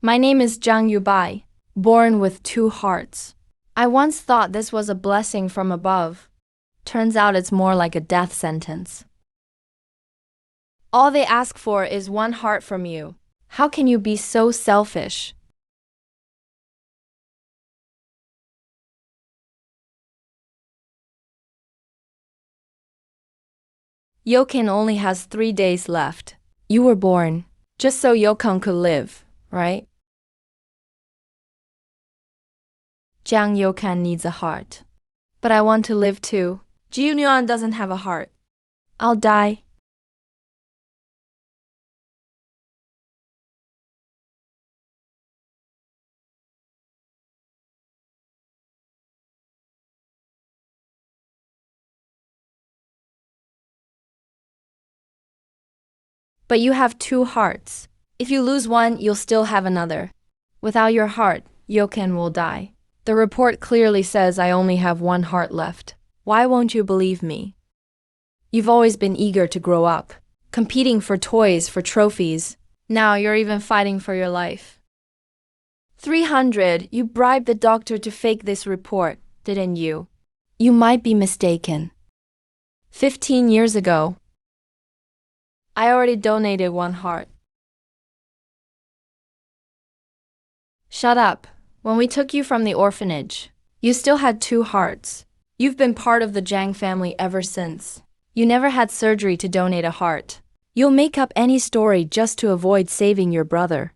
My name is Zhang Yubai, born with two hearts. I once thought this was a blessing from above. Turns out it's more like a death sentence. All they ask for is one heart from you. How can you be so selfish? Yokan only has 3 days left. You were born just so Yokan could live, right? Jiang Yokan needs a heart. But I want to live too. Ji Yuan doesn't have a heart. I'll die. But you have two hearts. If you lose one, you'll still have another. Without your heart, Yokan will die. The report clearly says I only have one heart left. Why won't you believe me? You've always been eager to grow up, competing for toys, for trophies. Now you're even fighting for your life. 300, you bribed the doctor to fake this report, didn't you? You might be mistaken. 15 years ago, I already donated one heart. Shut up. When we took you from the orphanage, you still had two hearts. You've been part of the Zhang family ever since. You never had surgery to donate a heart. You'll make up any story just to avoid saving your brother.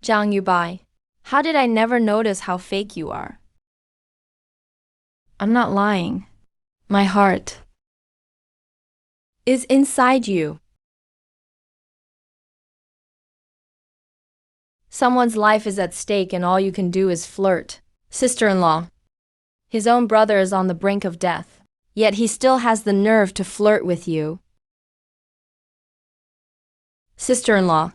Zhang Yubai, how did I never notice how fake you are? I'm not lying. My heart is inside you. Someone's life is at stake and all you can do is flirt. Sister-in-law. His own brother is on the brink of death, yet he still has the nerve to flirt with you. Sister-in-law.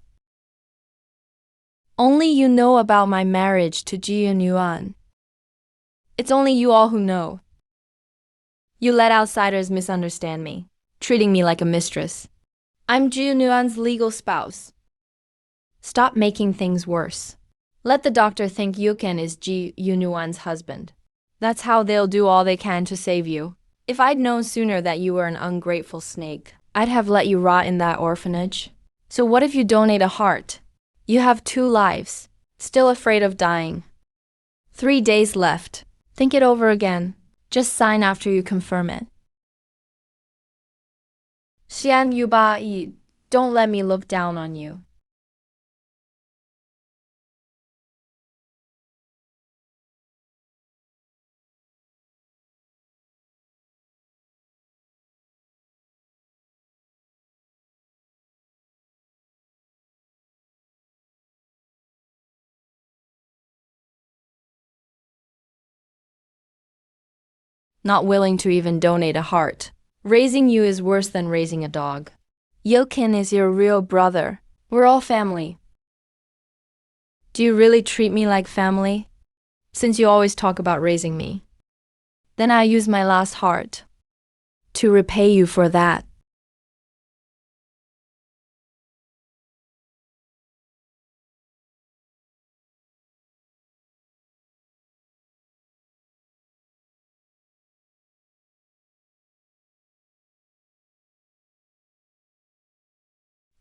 Only you know about my marriage to Ji Yuan. It's only you all who know. You let outsiders misunderstand me, treating me like a mistress. I'm Ji Yuan's legal spouse. Stop making things worse. Let the doctor think Yuken is Ji Yunuan's husband. That's how they'll do all they can to save you. If I'd known sooner that you were an ungrateful snake, I'd have let you rot in that orphanage. So what if you donate a heart? You have 2 lives, still afraid of dying. 3 days left. Think it over again. Just sign after you confirm it. Xian Yuba, don't let me look down on you. Not willing to even donate a heart. Raising you is worse than raising a dog. Yokin is your real brother. We're all family. Do you really treat me like family? Since you always talk about raising me. Then I'll use my last heart to repay you for that.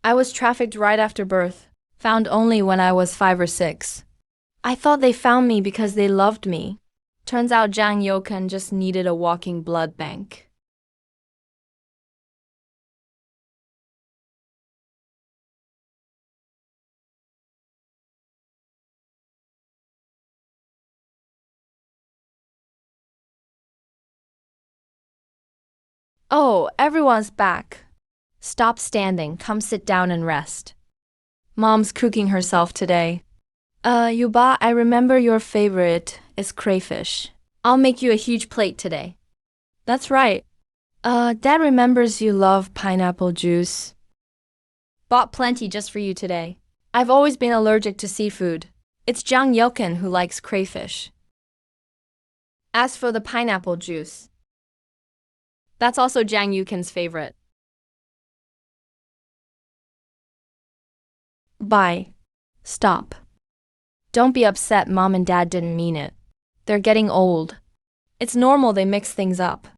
I was trafficked right after birth, found only when I was 5 or 6. I thought they found me because they loved me. Turns out Zhang Youkan just needed a walking blood bank. Oh, everyone's back. Stop standing, come sit down and rest. Mom's cooking herself today. Yuba, I remember your favorite is crayfish. I'll make you a huge plate today. That's right. Dad remembers you love pineapple juice. Bought plenty just for you today. I've always been allergic to seafood. It's Zhang Youken who likes crayfish. As for the pineapple juice, that's also Zhang Youken's favorite. Bye. Stop. Don't be upset, Mom and Dad didn't mean it. They're getting old. It's normal they mix things up.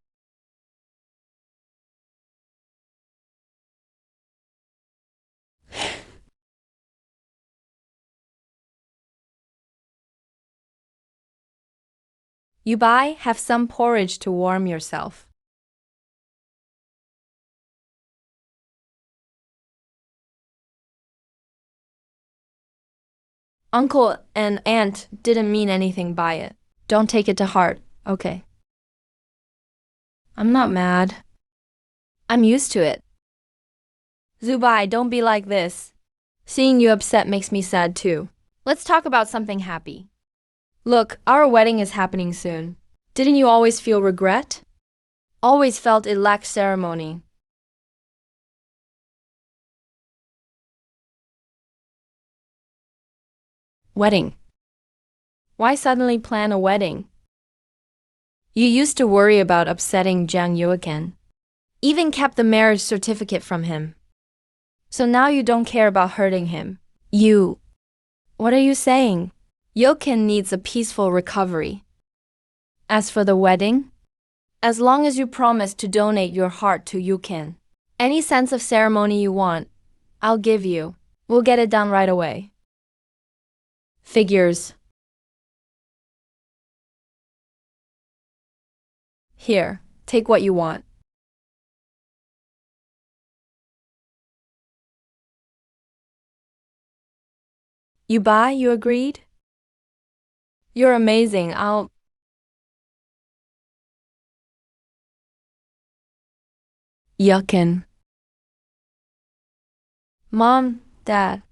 Yubai, have some porridge to warm yourself. Uncle and Aunt didn't mean anything by it. Don't take it to heart, okay? I'm not mad. I'm used to it. Zubai, don't be like this. Seeing you upset makes me sad too. Let's talk about something happy. Look, our wedding is happening soon. Didn't you always feel regret? Always felt it lacked ceremony. Wedding. Why suddenly plan a wedding? You used to worry about upsetting Jiang Yu again. Even kept the marriage certificate from him. So now you don't care about hurting him. What are you saying? Yokin needs a peaceful recovery. As for the wedding, as long as you promise to donate your heart to Yukin, any sense of ceremony you want, I'll give you. We'll get it done right away. Figures. Here, take what you want. You buy, you agreed? You're amazing, Yuckin. Mom, Dad,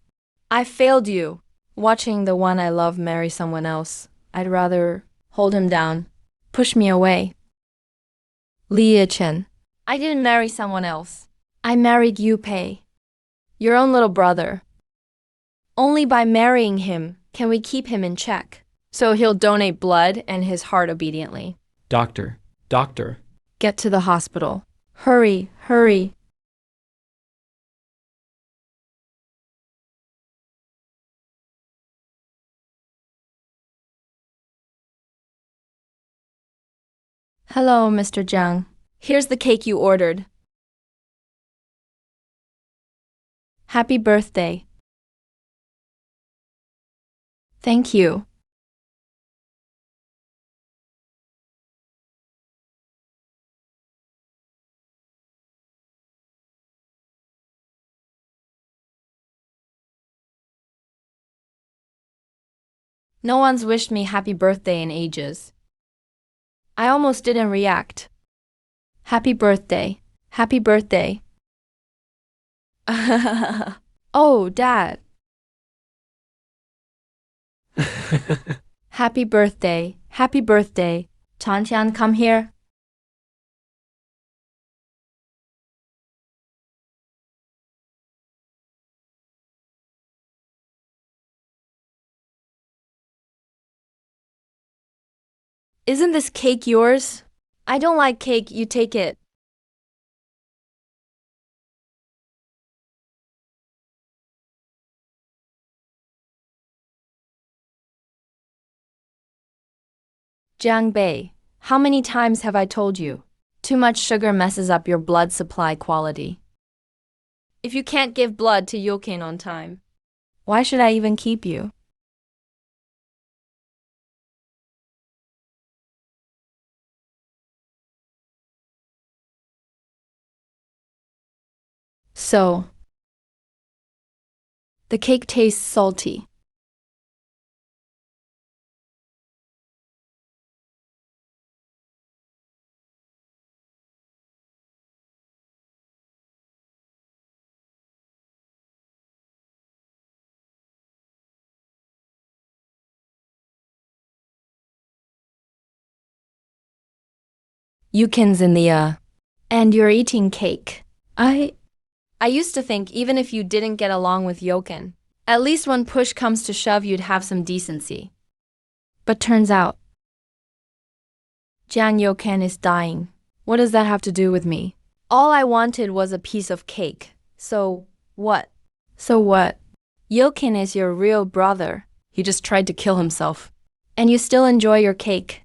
I failed you. Watching the one I love marry someone else, I'd rather hold him down, push me away. Li Chen, I didn't marry someone else. I married Yu Pei, your own little brother. Only by marrying him can we keep him in check, so he'll donate blood and his heart obediently. Doctor. Get to the hospital. Hurry, hurry. Hello, Mr. Jiang. Here's the cake you ordered. Happy birthday. Thank you. No one's wished me happy birthday in ages. I almost didn't react. Happy birthday. Happy birthday. Oh, Dad. Happy birthday. Happy birthday. Chantian, come here. Isn't this cake yours? I don't like cake, you take it. Jiang Bei, how many times have I told you? Too much sugar messes up your blood supply quality. If you can't give blood to Yokin on time, why should I even keep you? So, the cake tastes salty. Yukin's in the, and you're eating cake. I used to think even if you didn't get along with Yokin, at least when push comes to shove you'd have some decency. But turns out, Jiang Yokin is dying. What does that have to do with me? All I wanted was a piece of cake. So what? Yokin is your real brother. He just tried to kill himself. And you still enjoy your cake.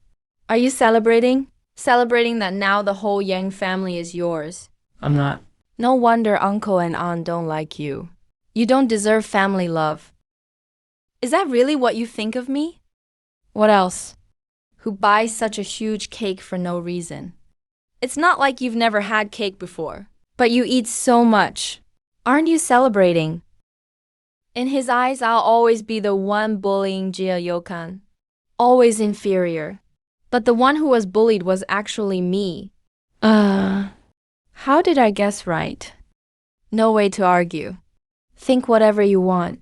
Are you celebrating? Celebrating that now the whole Yang family is yours. I'm not. No wonder uncle and aunt don't like you. You don't deserve family love. Is that really what you think of me? What else? Who buys such a huge cake for no reason? It's not like you've never had cake before, but you eat so much. Aren't you celebrating? In his eyes, I'll always be the one bullying Jia Yokan. Always inferior. But the one who was bullied was actually me. How did I guess right? No way to argue. Think whatever you want.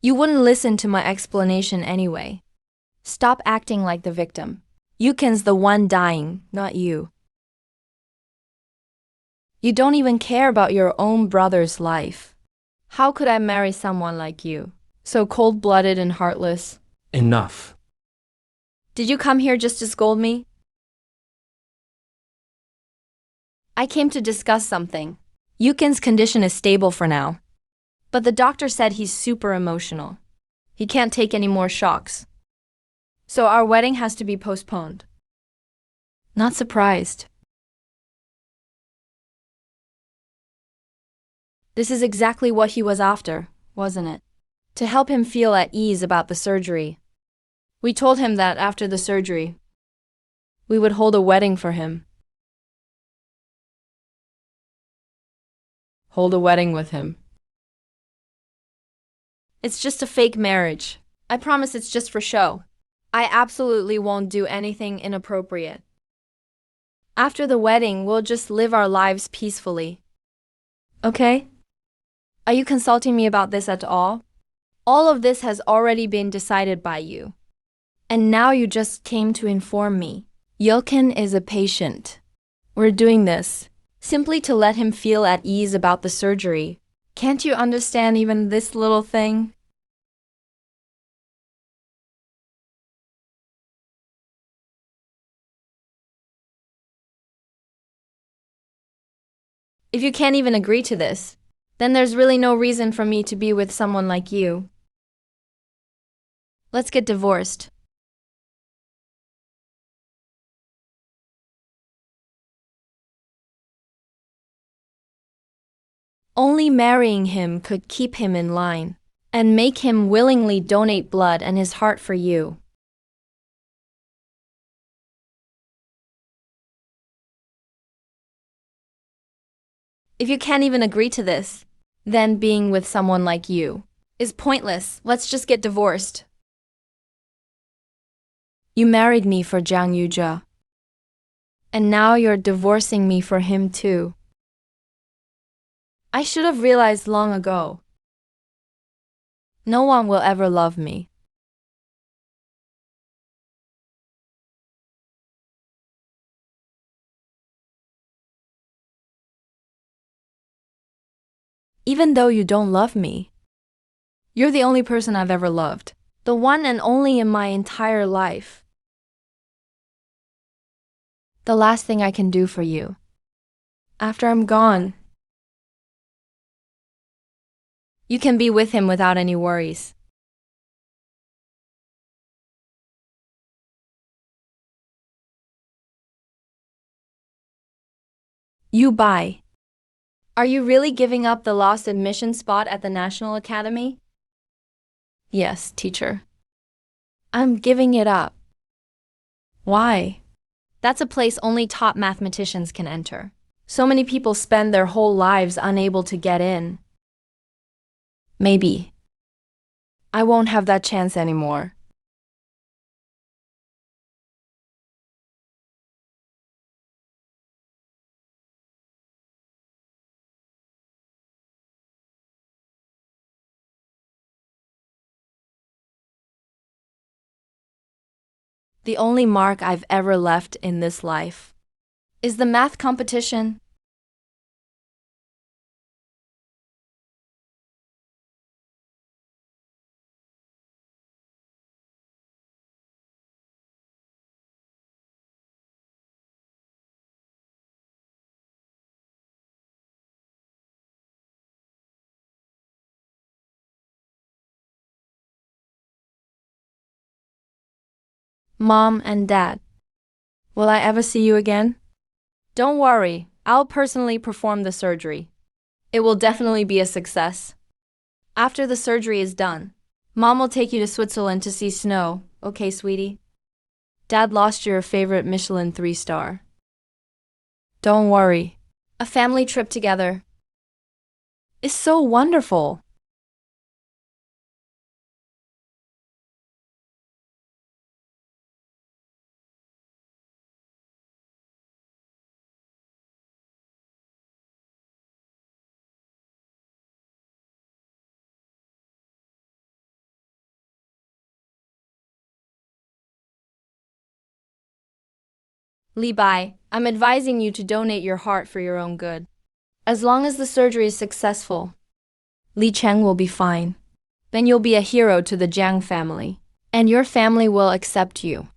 You wouldn't listen to my explanation anyway. Stop acting like the victim. Yukin's the one dying, not you. You don't even care about your own brother's life. How could I marry someone like you? So cold-blooded and heartless. Enough. Did you come here just to scold me? I came to discuss something. Yukin's condition is stable for now. But the doctor said he's super emotional. He can't take any more shocks. So our wedding has to be postponed. Not surprised. This is exactly what he was after, wasn't it? To help him feel at ease about the surgery. We told him that after the surgery, we would hold a wedding for him. Hold a wedding with him. It's just a fake marriage. I promise it's just for show. I absolutely won't do anything inappropriate. After the wedding, we'll just live our lives peacefully. Okay? Are you consulting me about this at all? All of this has already been decided by you. And now you just came to inform me. Yilkin is a patient. We're doing this simply to let him feel at ease about the surgery. Can't you understand even this little thing? If you can't even agree to this, then there's really no reason for me to be with someone like you. Let's get divorced. Only marrying him could keep him in line and make him willingly donate blood and his heart for you. If you can't even agree to this, then being with someone like you is pointless. Let's just get divorced. You married me for Jiang Yuzhe, and now you're divorcing me for him too. I should have realized long ago. No one will ever love me. Even though you don't love me, you're the only person I've ever loved. The one and only in my entire life. The last thing I can do for you. After I'm gone, you can be with him without any worries. You buy. Are you really giving up the lost admission spot at the National Academy? Yes, teacher. I'm giving it up. Why? That's a place only top mathematicians can enter. So many people spend their whole lives unable to get in. Maybe I won't have that chance anymore. The only mark I've ever left in this life is the math competition. Mom and Dad. Will I ever see you again? Don't worry, I'll personally perform the surgery. It will definitely be a success. After the surgery is done, Mom will take you to Switzerland to see snow, okay, sweetie? Dad lost your favorite Michelin 3-star. Don't worry. A family trip together is so wonderful. Li Bai, I'm advising you to donate your heart for your own good. As long as the surgery is successful, Li Cheng will be fine. Then you'll be a hero to the Jiang family, and your family will accept you.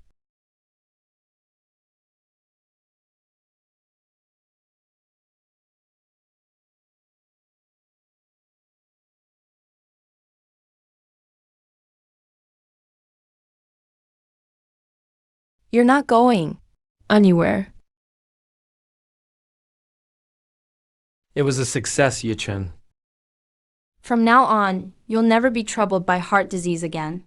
You're not going anywhere. It was a success, Yichen. From now on, you'll never be troubled by heart disease again.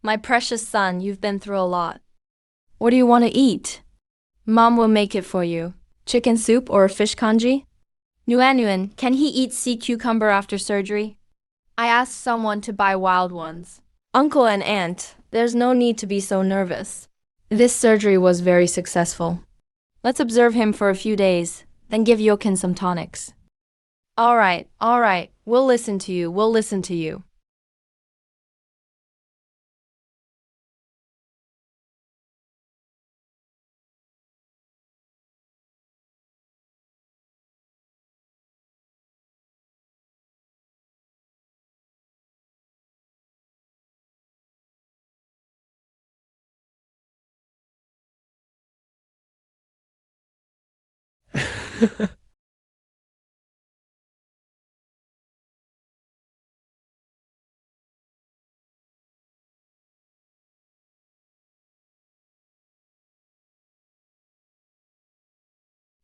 My precious son, you've been through a lot. What do you want to eat? Mom will make it for you. Chicken soup or fish congee? Nguyen, can he eat sea cucumber after surgery? I asked someone to buy wild ones. Uncle and aunt, there's no need to be so nervous. This surgery was very successful. Let's observe him for a few days, then give Yokin some tonics. All right, we'll listen to you.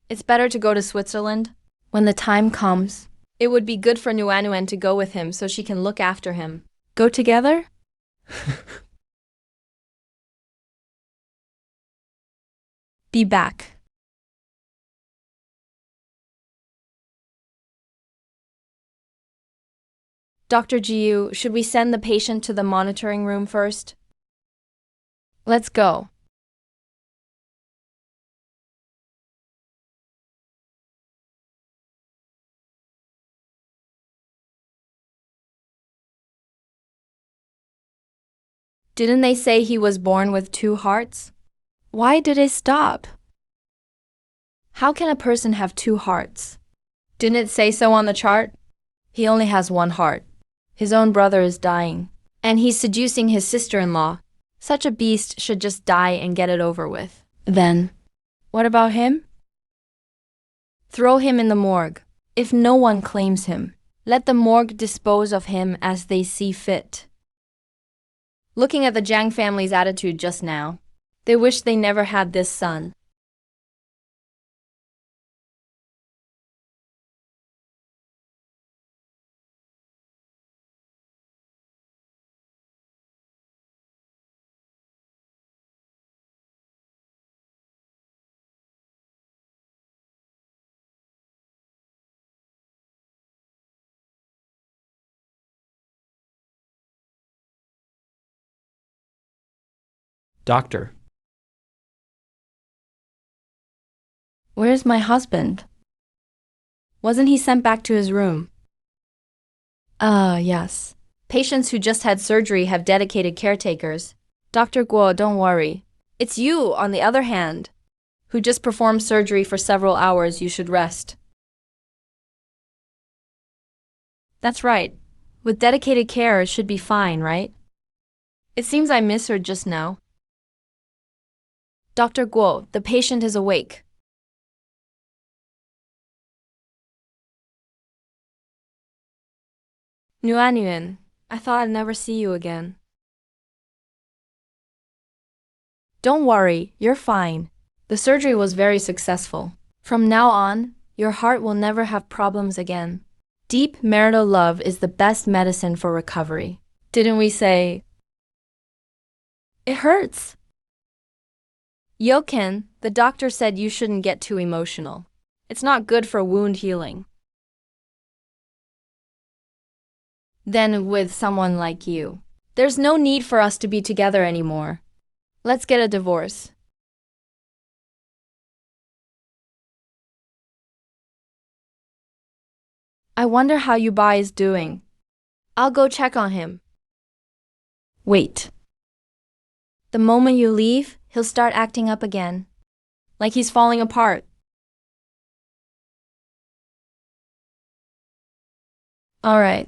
It's better to go to Switzerland. When the time comes, it would be good for Nguyen to go with him so she can look after him. Go together? Be back. Dr. Jiu, should we send the patient to the monitoring room first? Let's go. Didn't they say he was born with 2 hearts? Why did it stop? How can a person have 2 hearts? Didn't it say so on the chart? He only has 1 heart. His own brother is dying, and he's seducing his sister-in-law. Such a beast should just die and get it over with. Then, what about him? Throw him in the morgue. If no one claims him, let the morgue dispose of him as they see fit. Looking at the Jiang family's attitude just now, they wish they never had this son. Doctor. Where's my husband? Wasn't he sent back to his room? Yes. Patients who just had surgery have dedicated caretakers. Dr. Guo, don't worry. It's you, on the other hand, who just performed surgery for several hours. You should rest. That's right. With dedicated care, it should be fine, right? It seems I misheard just now. Dr. Guo, the patient is awake. Nguyen, I thought I'd never see you again. Don't worry, you're fine. The surgery was very successful. From now on, your heart will never have problems again. Deep marital love is the best medicine for recovery. Didn't we say? It hurts. Yoken, the doctor said you shouldn't get too emotional. It's not good for wound healing. Then with someone like you, there's no need for us to be together anymore. Let's get a divorce. I wonder how Yubai is doing. I'll go check on him. Wait. The moment you leave, he'll start acting up again. Like he's falling apart. Alright.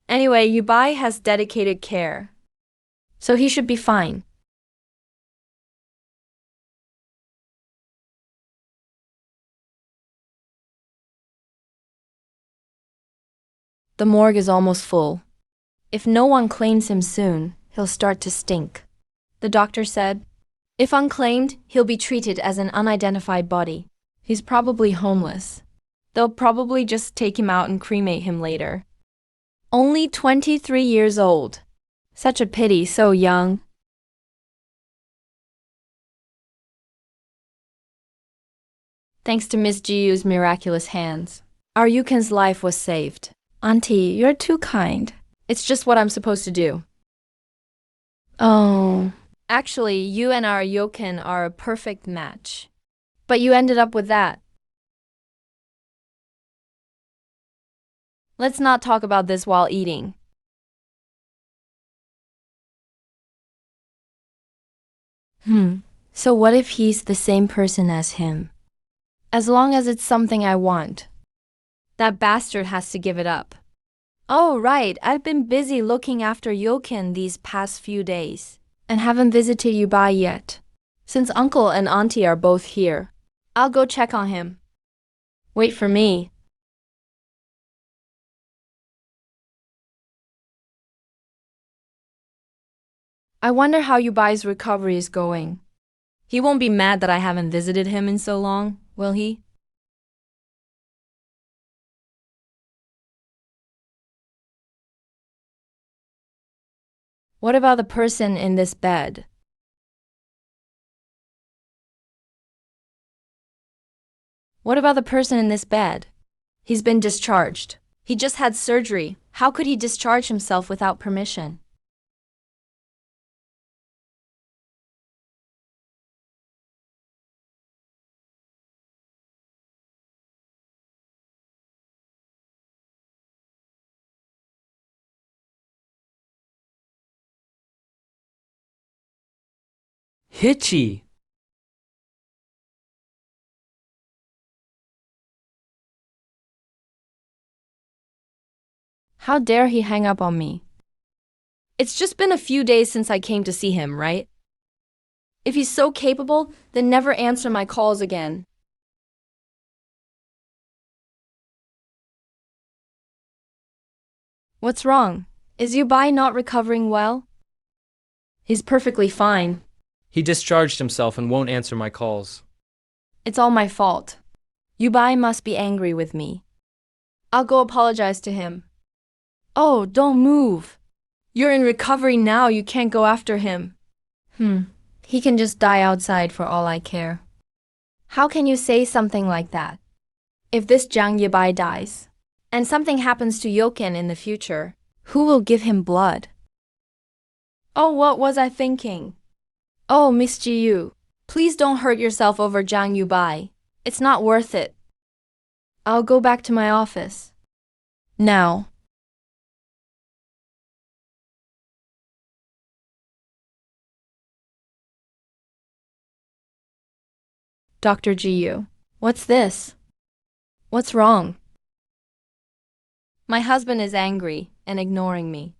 Anyway, Yubai has dedicated care. So he should be fine. The morgue is almost full. If no one claims him soon, he'll start to stink. The doctor said, if unclaimed, he'll be treated as an unidentified body. He's probably homeless. They'll probably just take him out and cremate him later. Only 23 years old. Such a pity, so young. Thanks to Miss Jiyu's miraculous hands, our Yukin's life was saved. Auntie, you're too kind. It's just what I'm supposed to do. Oh. Actually, you and our Yokin are a perfect match. But you ended up with that. Let's not talk about this while eating. So what if he's the same person as him? As long as it's something I want. That bastard has to give it up. Oh, right, I've been busy looking after Yokin these past few days, and haven't visited Yubai yet. Since uncle and auntie are both here, I'll go check on him. Wait for me. I wonder how Yubai's recovery is going. He won't be mad that I haven't visited him in so long, will he? What about the person in this bed? What about the person in this bed? He's been discharged. He just had surgery. How could he discharge himself without permission? Hitchy! How dare he hang up on me? It's just been a few days since I came to see him, right? If he's so capable, then never answer my calls again. What's wrong? Is Yubai not recovering well? He's perfectly fine. He discharged himself and won't answer my calls. It's all my fault. Yubai must be angry with me. I'll go apologize to him. Oh, don't move. You're in recovery now, you can't go after him. He can just die outside for all I care. How can you say something like that? If this Jiang Yubai dies, and something happens to Yoken in the future, who will give him blood? Oh, what was I thinking? Oh, Miss Jiyu, please don't hurt yourself over Jiang Yubai. It's not worth it. I'll go back to my office. Now. Dr. Jiyu, what's this? What's wrong? My husband is angry and ignoring me.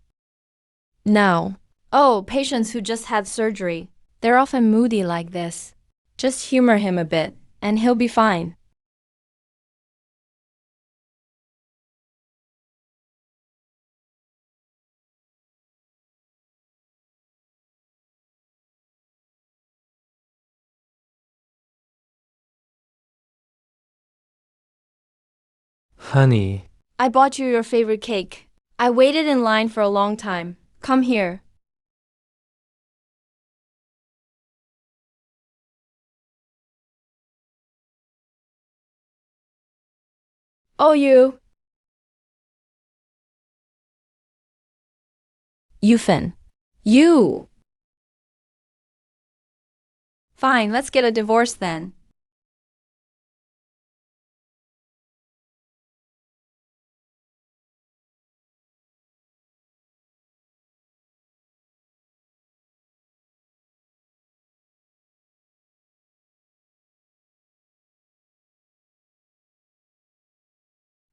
No. Oh, patients who just had surgery. They're often moody like this. Just humor him a bit, and he'll be fine. Honey, I bought you your favorite cake. I waited in line for a long time. Come here. Oh, you. Yufin. You. Fine, let's get a divorce then.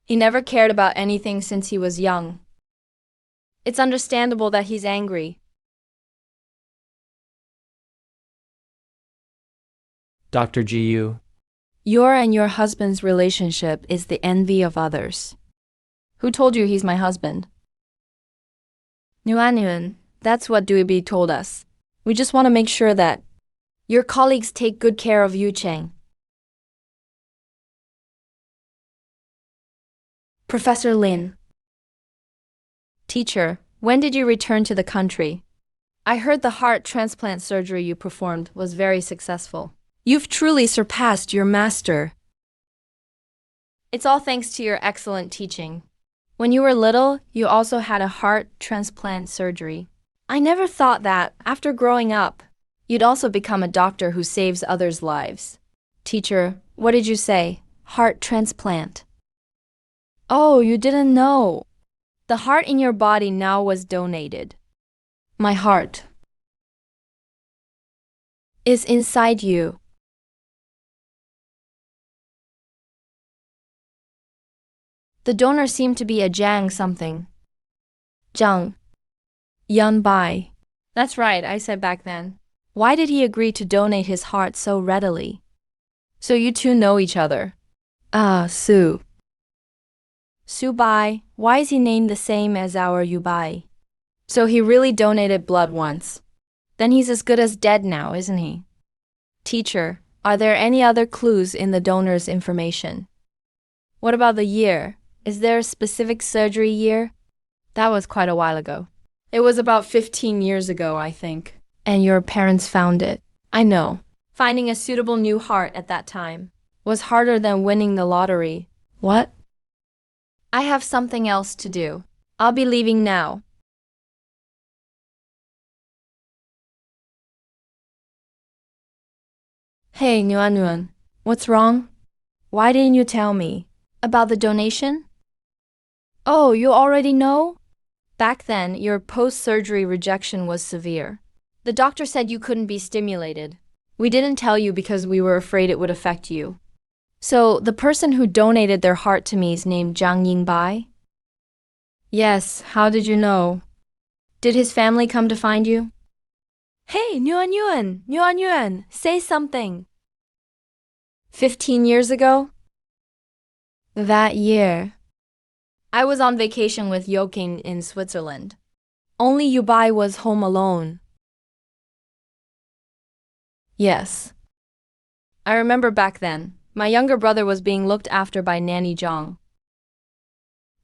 He never cared about anything since he was young. It's understandable that he's angry. Dr. Gu. Your and your husband's relationship is the envy of others. Who told you he's my husband? Nuan, that's what Dweeby told us. We just want to make sure that your colleagues take good care of Yu Cheng. Professor Lin. Teacher, when did you return to the country? I heard the heart transplant surgery you performed was very successful. You've truly surpassed your master. It's all thanks to your excellent teaching. When you were little, you also had a heart transplant surgery. I never thought that, after growing up, you'd also become a doctor who saves others' lives. Teacher, what did you say? Heart transplant. Oh, you didn't know. The heart in your body now was donated. My heart is inside you. The donor seemed to be a Jiang something. Zhang. Yun Bai. That's right, I said back then. Why did he agree to donate his heart so readily? So you two know each other. Ah, Su. Su Bai, why is he named the same as our Yu Bai? So he really donated blood once. Then he's as good as dead now, isn't he? Teacher, are there any other clues in the donor's information? What about the year? Is there a specific surgery year? That was quite a while ago. It was about 15 years ago, I think. And your parents found it. I know. Finding a suitable new heart at that time was harder than winning the lottery. What? I have something else to do. I'll be leaving now. Hey, Nuan, what's wrong? Why didn't you tell me? About the donation? Oh, you already know? Back then, your post-surgery rejection was severe. The doctor said you couldn't be stimulated. We didn't tell you because we were afraid it would affect you. So, the person who donated their heart to me is named Zhang Yingbai? Yes, how did you know? Did his family come to find you? Hey, Nuan, say something. 15 years ago? That year, I was on vacation with Yoking in Switzerland. Only Yubai was home alone. Yes. I remember back then, my younger brother was being looked after by Nanny Zhang.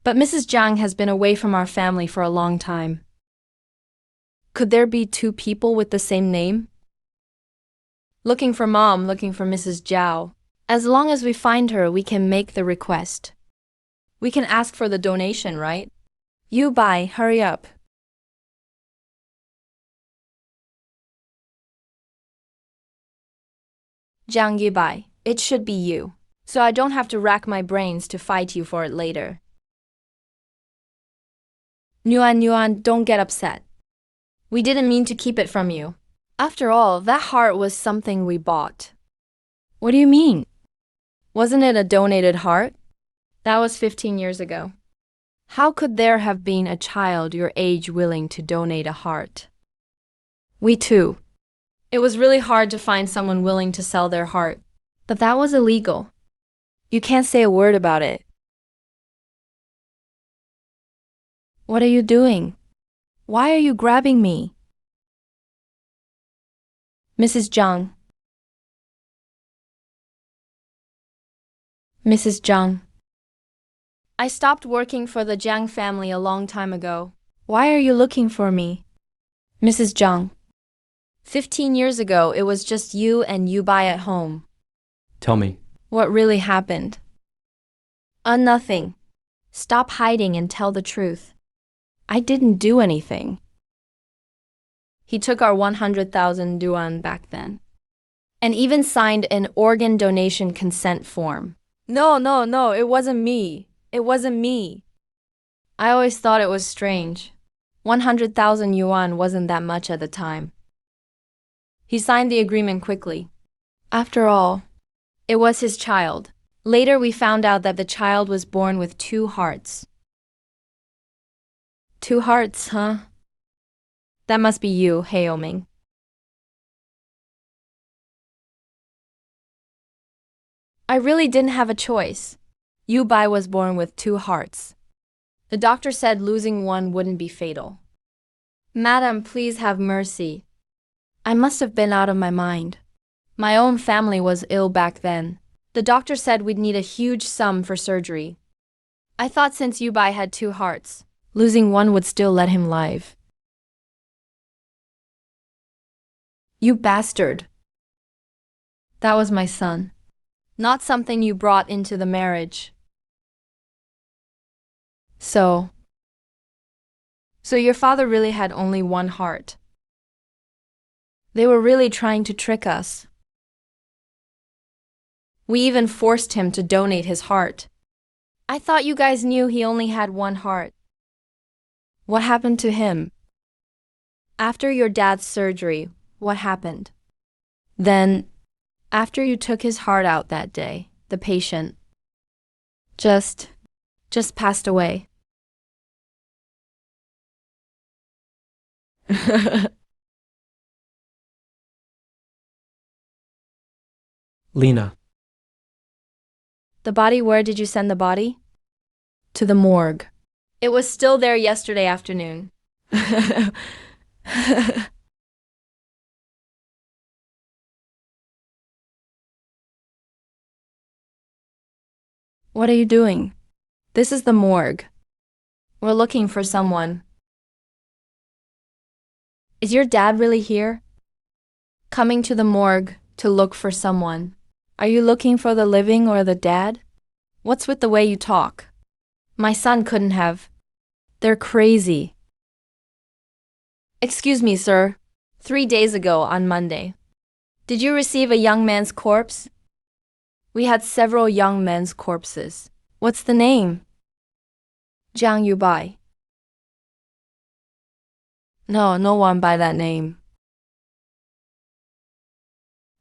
But Mrs. Zhang has been away from our family for a long time. Could there be two people with the same name? Looking for Mom, looking for Mrs. Zhao. As long as we find her, we can make the request. We can ask for the donation, right? You Bai, hurry up. Zhang Yibai, it should be you. So I don't have to rack my brains to fight you for it later. Nuan, don't get upset. We didn't mean to keep it from you. After all, that heart was something we bought. What do you mean? Wasn't it a donated heart? That was 15 years ago. How could there have been a child your age willing to donate a heart? We too. It was really hard to find someone willing to sell their heart. But that was illegal. You can't say a word about it. What are you doing? Why are you grabbing me? Mrs. Zhang. Mrs. Zhang. I stopped working for the Jiang family a long time ago. Why are you looking for me? Mrs. Zhang. 15 years ago, it was just you and Yubai at home. Tell me. What really happened? Nothing. Stop hiding and tell the truth. I didn't do anything. He took our 100,000 yuan back then. And even signed an organ donation consent form. No, it wasn't me. It wasn't me. I always thought it was strange. 100,000 yuan wasn't that much at the time. He signed the agreement quickly. After all, it was his child. Later we found out that the child was born with 2 hearts. 2 hearts, huh? That must be you, Heoming. I really didn't have a choice. Yu Bai was born with 2 hearts. The doctor said losing one wouldn't be fatal. Madam, please have mercy. I must have been out of my mind. My own family was ill back then. The doctor said we'd need a huge sum for surgery. I thought since Yu Bai had 2 hearts, losing one would still let him live. You bastard. That was my son. Not something you brought into the marriage. So your father really had only 1 heart. They were really trying to trick us. We even forced him to donate his heart. I thought you guys knew he only had 1 heart. What happened to him? After your dad's surgery, what happened? Then, after you took his heart out that day, the patient just passed away. Lena. The body, where did you send the body? To the morgue. It was still there yesterday afternoon. What are you doing? This is the morgue. We're looking for someone. Is your dad really here? Coming to the morgue to look for someone. Are you looking for the living or the dead? What's with the way you talk? My son couldn't have. They're crazy. Excuse me, sir. 3 days ago on Monday. Did you receive a young man's corpse? We had several young men's corpses. What's the name? Jiang Yubai. No one by that name.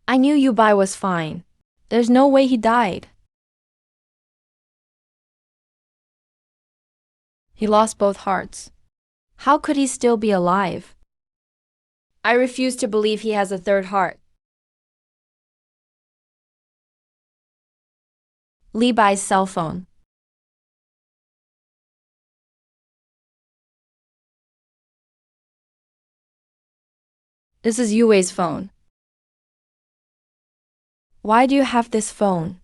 I knew Yubai was fine. There's no way he died. He lost both hearts. How could he still be alive? I refuse to believe he has a 3rd heart. Li Bai's cell phone. This is Yu Wei's phone. Why do you have this phone?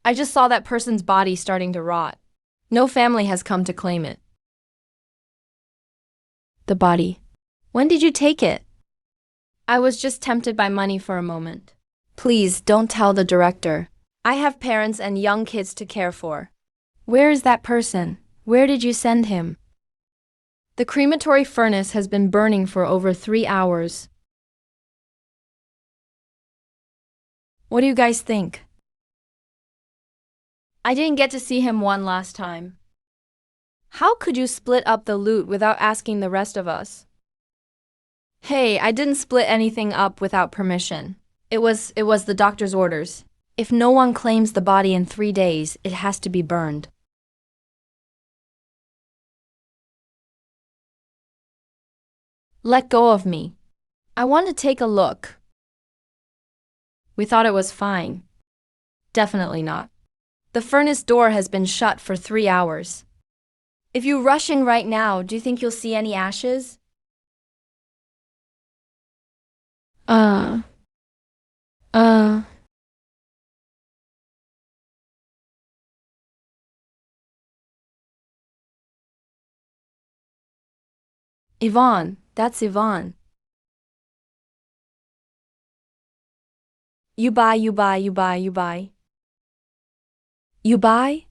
I just saw that person's body starting to rot. No family has come to claim it. The body. When did you take it? I was just tempted by money for a moment. Please don't tell the director. I have parents and young kids to care for. Where is that person? Where did you send him? The crematory furnace has been burning for over 3 hours. What do you guys think? I didn't get to see him one last time. How could you split up the loot without asking the rest of us? Hey, I didn't split anything up without permission. It was the doctor's orders. If no one claims the body in 3 days, it has to be burned. Let go of me. I want to take a look. We thought it was fine. Definitely not. The furnace door has been shut for 3 hours. If you rush in right now, do you think you'll see any ashes? Uh, uh. Yvonne, that's Yvonne. You buy, you buy, you buy, you buy. You buy?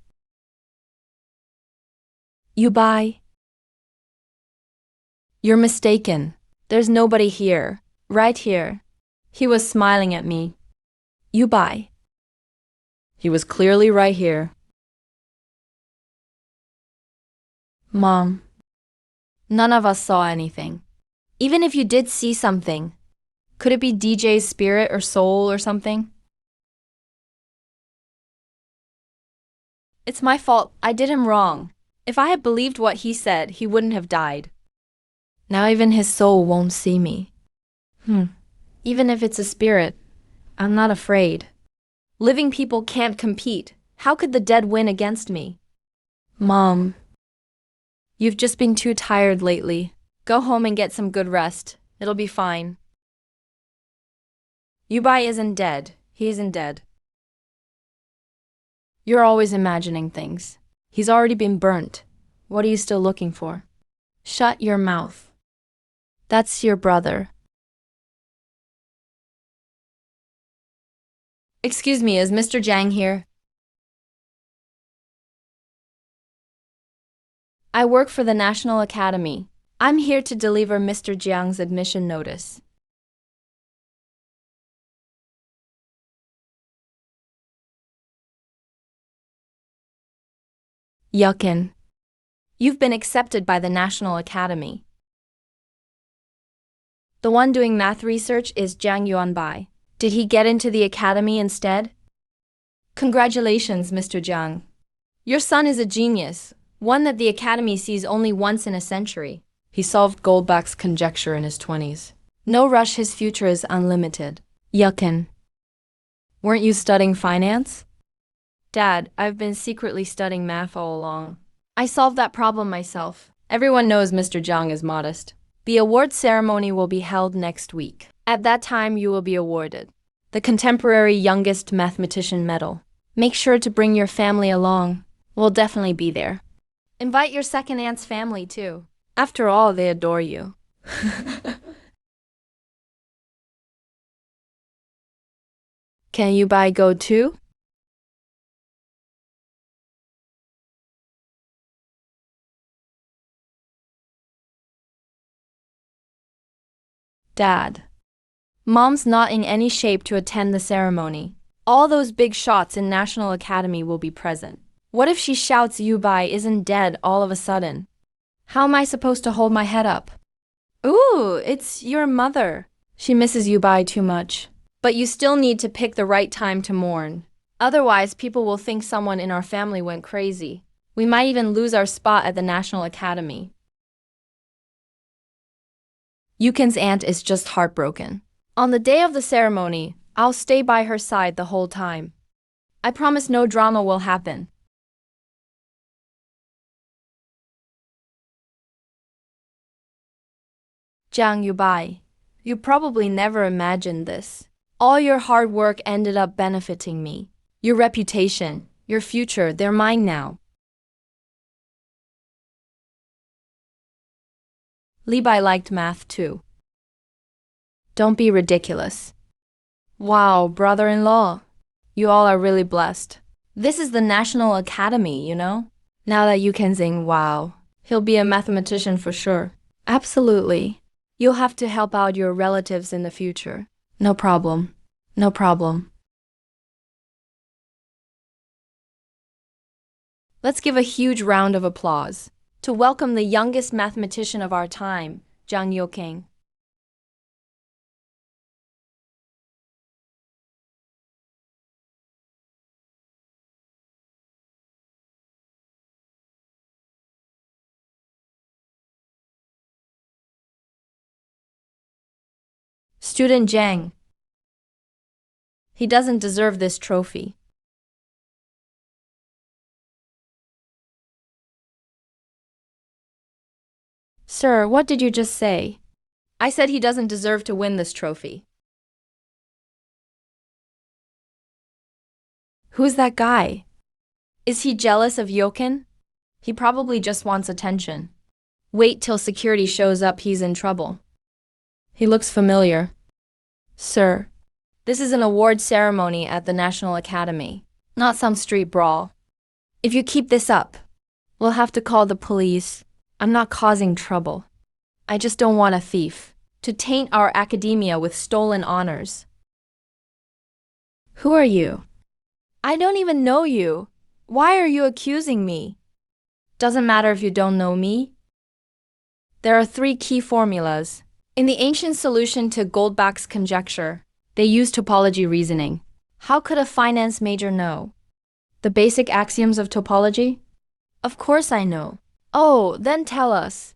You buy? You're mistaken. There's nobody here. Right here. He was smiling at me. You buy. He was clearly right here. Mom. None of us saw anything. Even if you did see something, could it be DJ's spirit or soul or something? It's my fault. I did him wrong. If I had believed what he said, he wouldn't have died. Now even his soul won't see me. Even if it's a spirit, I'm not afraid. Living people can't compete. How could the dead win against me? Mom, you've just been too tired lately. Go home and get some good rest. It'll be fine. Yubai isn't dead. He isn't dead. You're always imagining things. He's already been burnt. What are you still looking for? Shut your mouth. That's your brother. Excuse me, is Mr. Jiang here? I work for the National Academy. I'm here to deliver Mr. Jiang's admission notice. Yuckin. You've been accepted by the National Academy. The one doing math research is Jiang Yuanbai. Did he get into the academy instead? Congratulations, Mr. Jiang. Your son is a genius, one that the academy sees only once in a century. He solved Goldbach's conjecture in his 20s. No rush, his future is unlimited. Yuckin. Weren't you studying finance? Dad, I've been secretly studying math all along. I solved that problem myself. Everyone knows Mr. Jiang is modest. The award ceremony will be held next week. At that time, you will be awarded the Contemporary Youngest Mathematician Medal. Make sure to bring your family along. We'll definitely be there. Invite your second aunt's family, too. After all, they adore you. Can you buy go too? Dad. Mom's not in any shape to attend the ceremony. All those big shots in National Academy will be present. What if she shouts Yubai isn't dead all of a sudden? How am I supposed to hold my head up? Ooh, it's your mother. She misses Yubai too much. But you still need to pick the right time to mourn. Otherwise, people will think someone in our family went crazy. We might even lose our spot at the National Academy. Yukin's aunt is just heartbroken. On the day of the ceremony, I'll stay by her side the whole time. I promise no drama will happen. Jiang Yubai, you probably never imagined this. All your hard work ended up benefiting me. Your reputation, your future, they're mine now. Li Bai liked math too. Don't be ridiculous. Wow, brother-in-law. You all are really blessed. This is the National Academy, you know? Now that you can sing wow, he'll be a mathematician for sure. Absolutely. You'll have to help out your relatives in the future. No problem. No problem. Let's give a huge round of applause to welcome the youngest mathematician of our time, Zhang Youking. Student Zhang. He doesn't deserve this trophy. Sir, what did you just say? I said he doesn't deserve to win this trophy. Who's that guy? Is he jealous of Yoken? He probably just wants attention. Wait till security shows up, he's in trouble. He looks familiar. Sir, this is an award ceremony at the National Academy, not some street brawl. If you keep this up, we'll have to call the police. I'm not causing trouble. I just don't want a thief to taint our academia with stolen honors. Who are you? I don't even know you. Why are you accusing me? Doesn't matter if you don't know me. There are 3 key formulas. In the ancient solution to Goldbach's conjecture, they used topology reasoning. How could a finance major know? The basic axioms of topology? Of course I know. Oh, then tell us.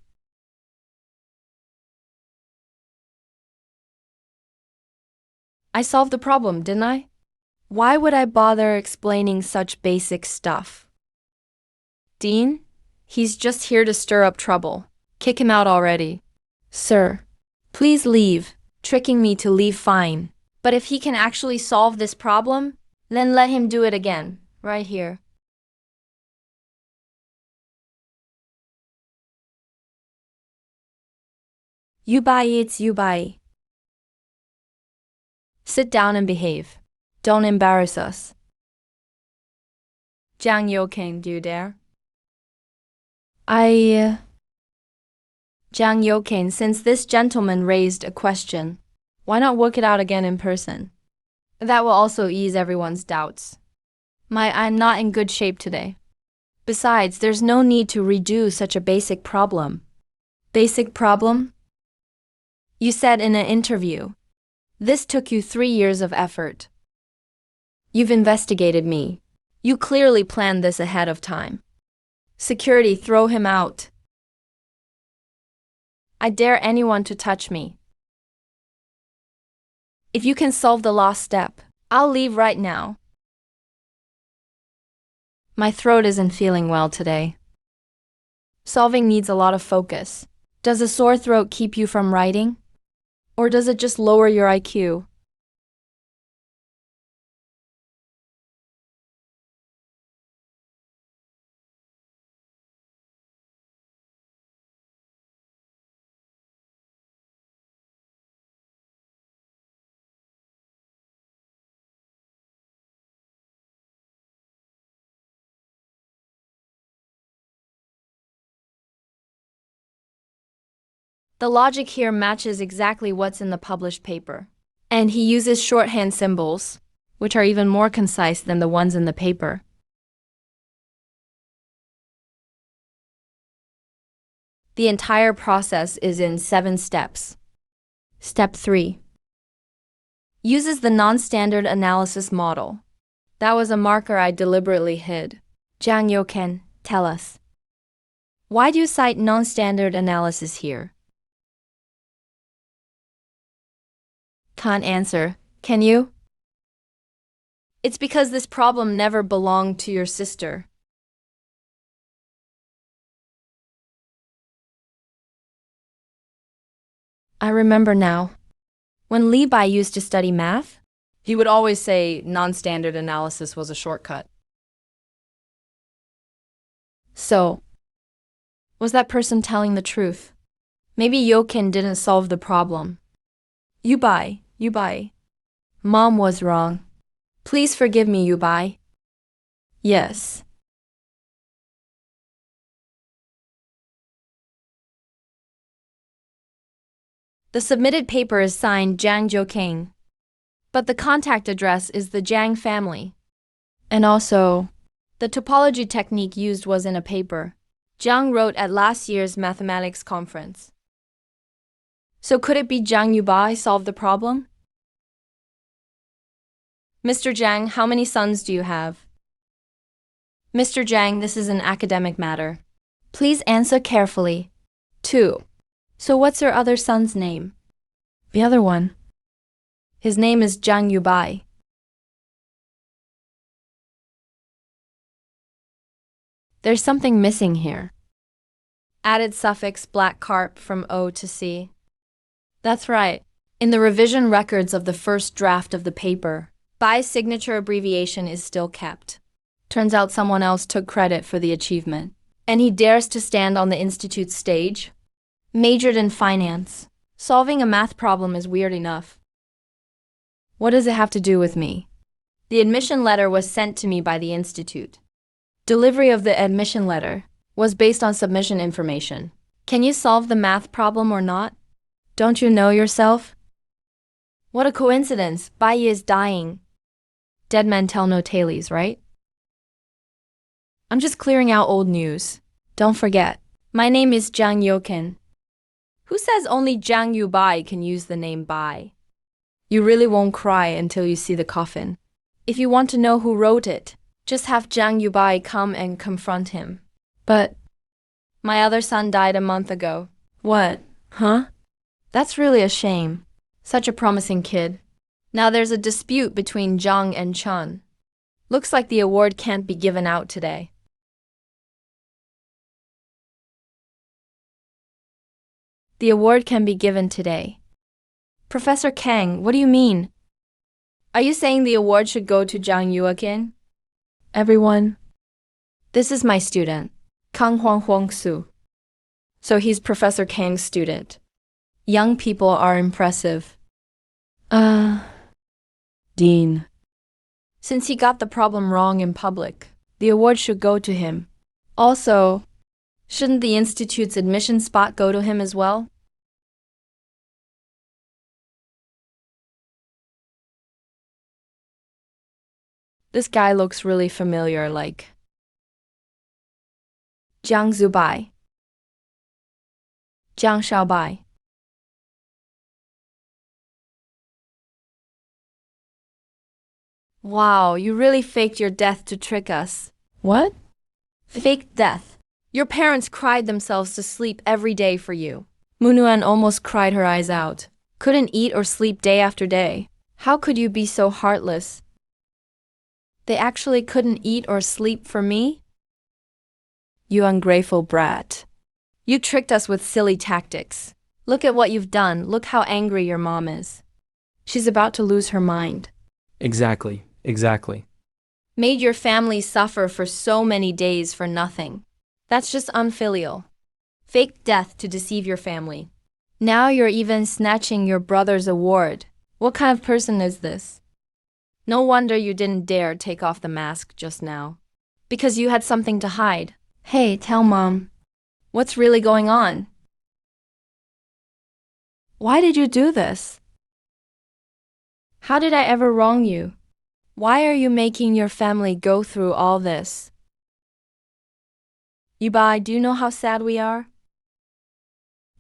I solved the problem, didn't I? Why would I bother explaining such basic stuff? Dean? He's just here to stir up trouble. Kick him out already. Sir, please leave. Tricking me to leave, fine. But if he can actually solve this problem, then let him do it again, right here. It's Yubai. Sit down and behave. Don't embarrass us. Jiang Yoking, do you dare? Jiang Yoking, since this gentleman raised a question, why not work it out again in person? That will also ease everyone's doubts. I'm not in good shape today. Besides, there's no need to redo such a basic problem. Basic problem? You said in an interview. This took you 3 years of effort. You've investigated me. You clearly planned this ahead of time. Security, throw him out. I dare anyone to touch me. If you can solve the lost step, I'll leave right now. My throat isn't feeling well today. Solving needs a lot of focus. Does a sore throat keep you from writing? Or does it just lower your IQ? The logic here matches exactly what's in the published paper. And he uses shorthand symbols, which are even more concise than the ones in the paper. The entire process is in 7 steps. Step 3. Uses the non-standard analysis model. That was a marker I deliberately hid. Jiang Yoken, tell us. Why do you cite non-standard analysis here? Can't answer, can you? It's because this problem never belonged to your sister. I remember now. When Li Bai used to study math, He would always say non-standard analysis was a shortcut. so, was that person telling the truth? Maybe Yoken didn't solve the problem. Yubai. Mom was wrong. Please forgive me, Yubai. Yes. The submitted paper is signed Jiang Jiukang, but the contact address is the Jiang family. And also, the topology technique used was in a paper Jiang wrote at last year's mathematics conference. So could it be Jiang Yubai solved the problem? Mr. Jiang, how many sons do you have? Mr. Jiang, this is an academic matter. Please answer carefully. 2. So what's your other son's name? The other one. His name is Jiang Yubai. There's something missing here. Added suffix black carp from O to C. That's right. In the revision records of the first draft of the paper, Bai's signature abbreviation is still kept. Turns out someone else took credit for the achievement. And he dares to stand on the institute's stage? Majored in finance. Solving a math problem is weird enough. What does it have to do with me? The admission letter was sent to me by the institute. Delivery of the admission letter was based on submission information. Can you solve the math problem or not? Don't you know yourself? What a coincidence, Bai is dying. Dead men tell no tales, right? I'm just clearing out old news. Don't forget, my name is Zhang Youken. Who says only Zhang Yubai can use the name Bai? You really won't cry until you see the coffin. If you want to know who wrote it, just have Zhang Yubai come and confront him. But my other son died a month ago. What? Huh? That's really a shame. Such a promising kid. Now there's a dispute between Zhang and Chun. Looks like the award can't be given out today. The award can be given today. Professor Kang, what do you mean? Are you saying the award should go to Zhang Yuekin? Everyone. This is my student, Kang Huang Su. So he's Professor Kang's student. Young people are impressive. Dean. Since he got the problem wrong in public, the award should go to him. Also, shouldn't the institute's admission spot go to him as well? This guy looks really familiar, like Jiang Zubai, Jiang Shaobai. Wow, you really faked your death to trick us. What? Fake death. Your parents cried themselves to sleep every day for you. Munuan almost cried her eyes out. Couldn't eat or sleep day after day. How could you be so heartless? They actually couldn't eat or sleep for me? You ungrateful brat. You tricked us with silly tactics. Look at what you've done. Look how angry your mom is. She's about to lose her mind. Exactly. Made your family suffer for so many days for nothing. That's just unfilial. Fake death to deceive your family. Now you're even snatching your brother's award. What kind of person is this? No wonder you didn't dare take off the mask just now. Because you had something to hide. Hey, tell Mom. What's really going on? Why did you do this? How did I ever wrong you? Why are you making your family go through all this? Yubai, do you know how sad we are?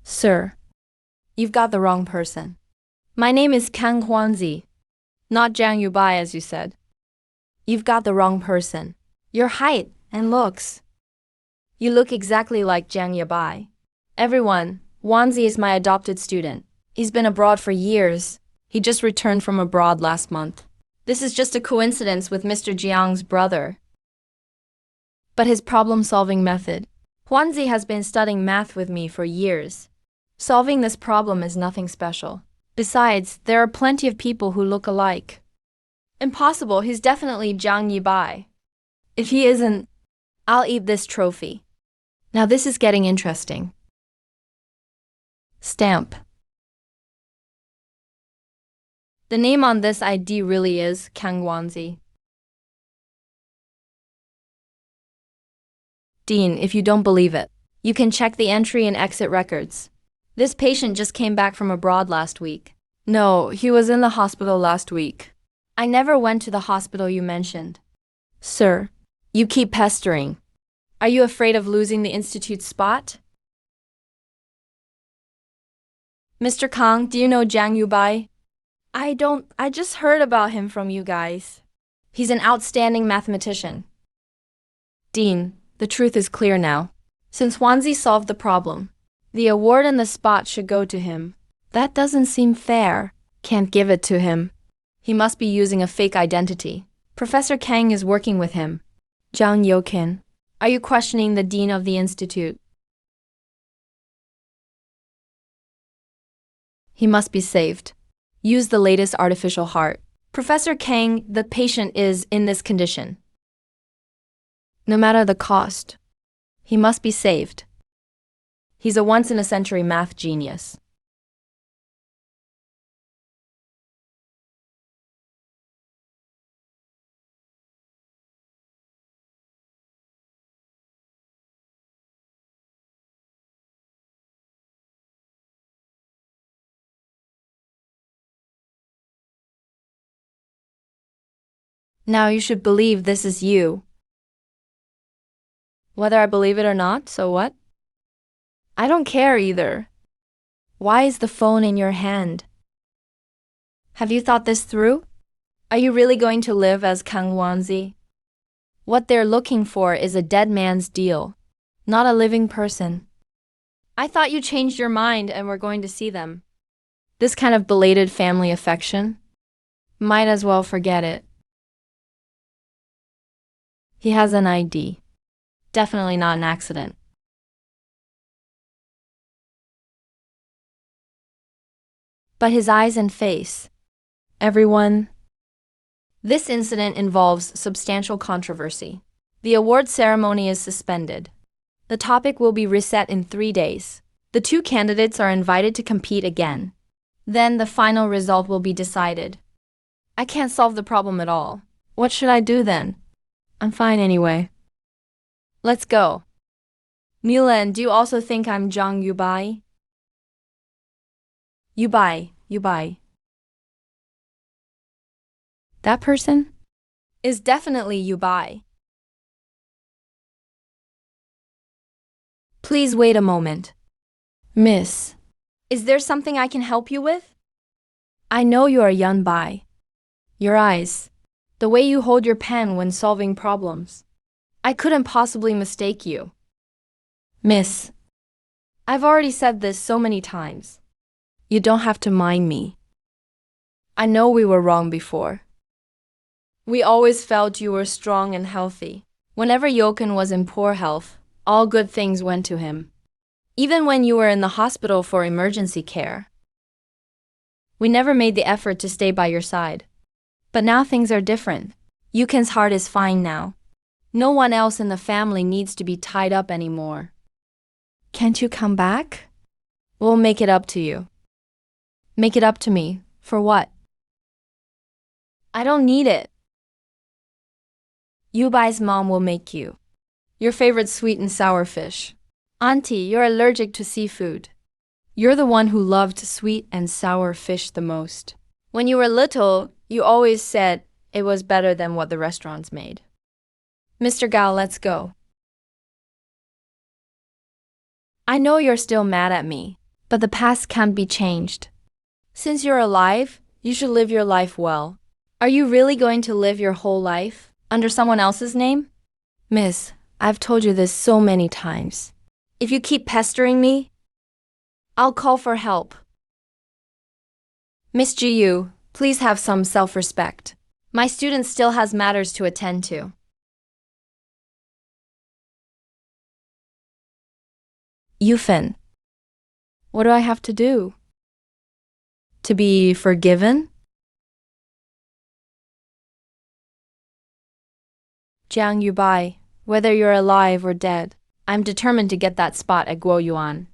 Sir, you've got the wrong person. My name is Kang Huanzi, not Zhang Yubai as you said. You've got the wrong person. Your height and looks. You look exactly like Zhang Yubai. Everyone, Huanzi is my adopted student. He's been abroad for years. He just returned from abroad last month. This is just a coincidence with Mr. Jiang's brother. But his problem-solving method. Huanzi has been studying math with me for years. Solving this problem is nothing special. Besides, there are plenty of people who look alike. Impossible, he's definitely Zhang Yibai. If he isn't, I'll eat this trophy. Now this is getting interesting. Stamp. The name on this ID really is Kang Huanzi. Dean, if you don't believe it, you can check the entry and exit records. This patient just came back from abroad last week. No, he was in the hospital last week. I never went to the hospital you mentioned. Sir, you keep pestering. Are you afraid of losing the institute's spot? Mr. Kang, do you know Zhang Yubai? I just heard about him from you guys. He's an outstanding mathematician. Dean, the truth is clear now. Since Huanzi solved the problem, the award and the spot should go to him. That doesn't seem fair. Can't give it to him. He must be using a fake identity. Professor Kang is working with him. Zhang Youkin. Are you questioning the dean of the institute? He must be saved. Use the latest artificial heart. Professor Kang, the patient is in this condition. No matter the cost, he must be saved. He's a once-in-a-century math genius. Now you should believe this is you. Whether I believe it or not, so what? I don't care either. Why is the phone in your hand? Have you thought this through? Are you really going to live as Kang Wanzi? What they're looking for is a dead man's deal, not a living person. I thought you changed your mind and were going to see them. This kind of belated family affection? Might as well forget it. He has an ID. Definitely not an accident. But his eyes and face. Everyone. This incident involves substantial controversy. The award ceremony is suspended. The topic will be reset in 3 days. The 2 candidates are invited to compete again. Then the final result will be decided. I can't solve the problem at all. What should I do then? I'm fine anyway. Let's go. Mulan, do you also think I'm Zhang Yubai? Yubai. That person? Is definitely Yubai. Please wait a moment. Miss, is there something I can help you with? I know you are Yun Bai. Your eyes, the way you hold your pen when solving problems. I couldn't possibly mistake you. Miss, I've already said this so many times. You don't have to mind me. I know we were wrong before. We always felt you were strong and healthy. Whenever Yoken was in poor health, all good things went to him. Even when you were in the hospital for emergency care. We never made the effort to stay by your side. But now things are different. Yuken's heart is fine now. No one else in the family needs to be tied up anymore. Can't you come back? We'll make it up to you. Make it up to me. For what? I don't need it. Yubai's mom will make you. Your favorite sweet and sour fish. Auntie, you're allergic to seafood. You're the one who loved sweet and sour fish the most. When you were little, you always said it was better than what the restaurants made. Mr. Gao, let's go. I know you're still mad at me, but the past can't be changed. Since you're alive, you should live your life well. Are you really going to live your whole life under someone else's name? Miss, I've told you this so many times. If you keep pestering me, I'll call for help. Miss Ji-yu, please have some self-respect. My student still has matters to attend to. Yufen, what do I have to do? To be forgiven? Jiang Yubai, whether you're alive or dead, I'm determined to get that spot at Guo Yuan.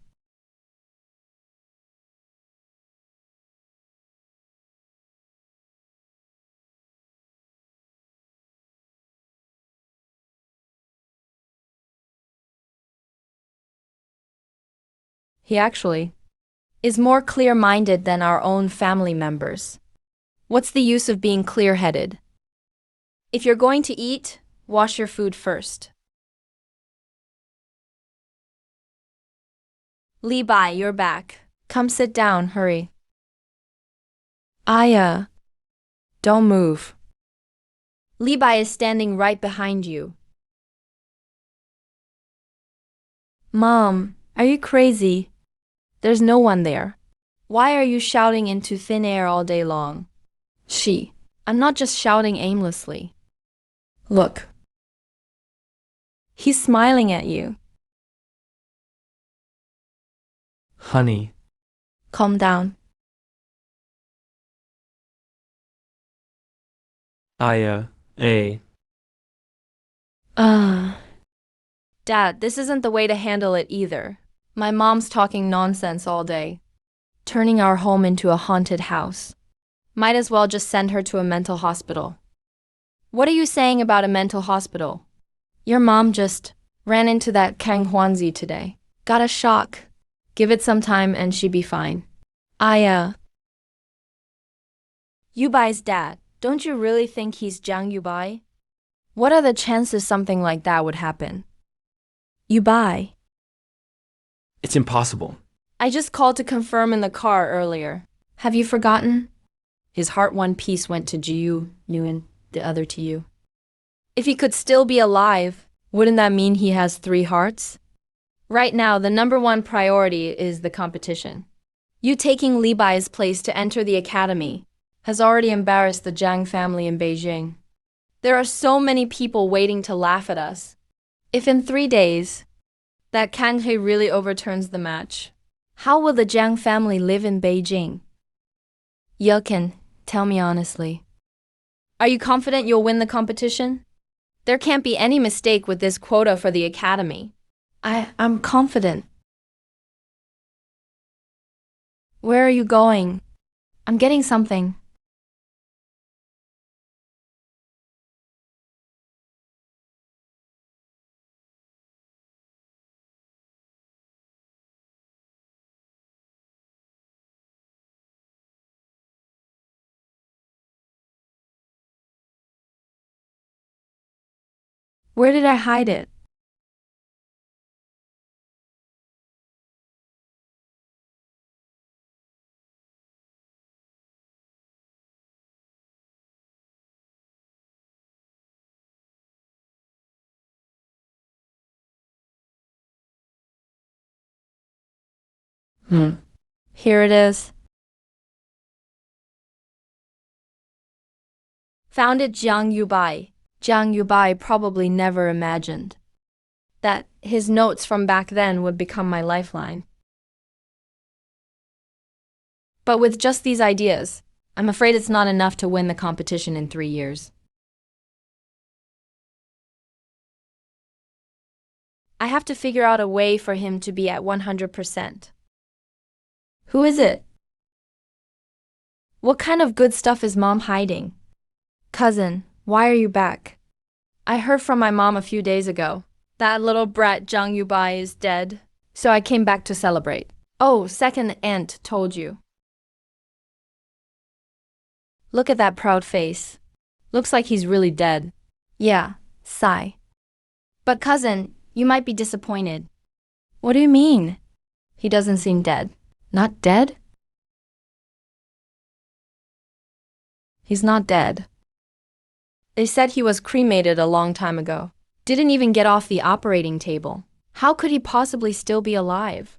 He actually is more clear-minded than our own family members. What's the use of being clear-headed? If you're going to eat, wash your food first. Li Bai, you're back. Come sit down, hurry. Aya, don't move. Li Bai is standing right behind you. Mom, are you crazy? There's no one there. Why are you shouting into thin air all day long? I'm not just shouting aimlessly. Look. He's smiling at you. Honey, Calm down. a. Ah. Dad, this isn't the way to handle it either. My mom's talking nonsense all day, turning our home into a haunted house. Might as well just send her to a mental hospital. What are you saying about a mental hospital? Your mom just ran into that Kang Huanzi today. Got a shock. Give it some time and she'd be fine. Yubai's dad. Don't you really think he's Jiang Yubai? What are the chances something like that would happen? Yubai. It's impossible. I just called to confirm in the car earlier. Have you forgotten? His heart one piece went to Jiu Nguyen, the other to you. If he could still be alive, wouldn't that mean he has 3 hearts? Right now, the number one priority is the competition. You taking Li Bai's place to enter the academy has already embarrassed the Jiang family in Beijing. There are so many people waiting to laugh at us. If in 3 days, that Kang He really overturns the match, how will the Jiang family live in Beijing? Yekin, tell me honestly. Are you confident you'll win the competition? There can't be any mistake with this quota for the academy. I'm confident. Where are you going? I'm getting something. Where did I hide it? Here it is. Found it Jiang Yubai. Jiang Yubai probably never imagined that his notes from back then would become my lifeline. But with just these ideas, I'm afraid it's not enough to win the competition in 3 years. I have to figure out a way for him to be at 100%. Who is it? What kind of good stuff is Mom hiding? Cousin, why are you back? I heard from my mom a few days ago. That little brat Jiang Yubai is dead, so I came back to celebrate. Oh, second aunt told you. Look at that proud face. Looks like he's really dead. Yeah, sigh. But cousin, you might be disappointed. What do you mean? He doesn't seem dead. Not dead? He's not dead. They said he was cremated a long time ago. Didn't even get off the operating table. How could he possibly still be alive?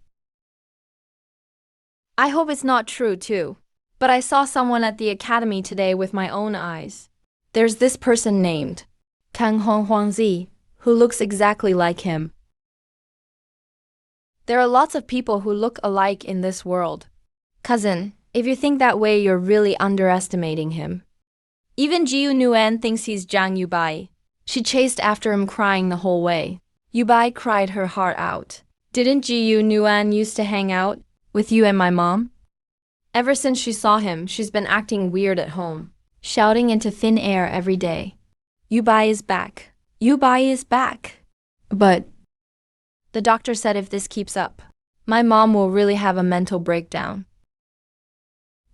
I hope it's not true, too. But I saw someone at the academy today with my own eyes. There's this person named Kang Huangzi, who looks exactly like him. There are lots of people who look alike in this world. Cousin, if you think that way, you're really underestimating him. Even Jiu Nguyen thinks he's Jiang Yubai. She chased after him crying the whole way. Yubai cried her heart out. Didn't Jiu Nguyen used to hang out with you and my mom? Ever since she saw him, she's been acting weird at home, shouting into thin air every day. Yubai is back. Yubai is back. But the doctor said if this keeps up, my mom will really have a mental breakdown.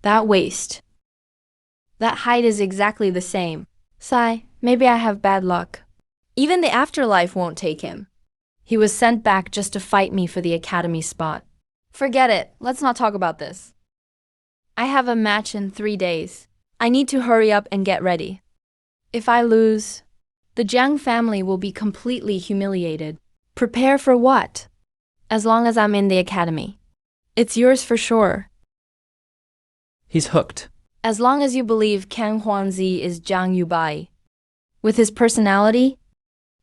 That waist. That height is exactly the same. Sigh, maybe I have bad luck. Even the afterlife won't take him. He was sent back just to fight me for the academy spot. Forget it, let's not talk about this. I have a match in 3 days. I need to hurry up and get ready. If I lose, the Jiang family will be completely humiliated. Prepare for what? As long as I'm in the academy. It's yours for sure. He's hooked. As long as you believe Kang Huanzi is Jiang Yubai. With his personality,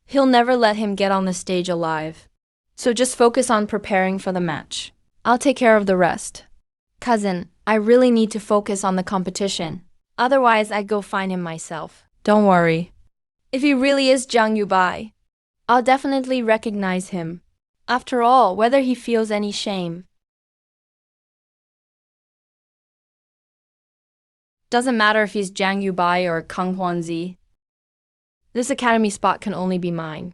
He'll never let him get on the stage alive. So just focus on preparing for the match. I'll take care of the rest. Cousin, I really need to focus on the competition. Otherwise, I'd go find him myself. Don't worry. If he really is Zhang Yubai, I'll definitely recognize him. After all, whether he feels any shame doesn't matter if he's Zhang Yubai or Kang Huanzi. This academy spot can only be mine.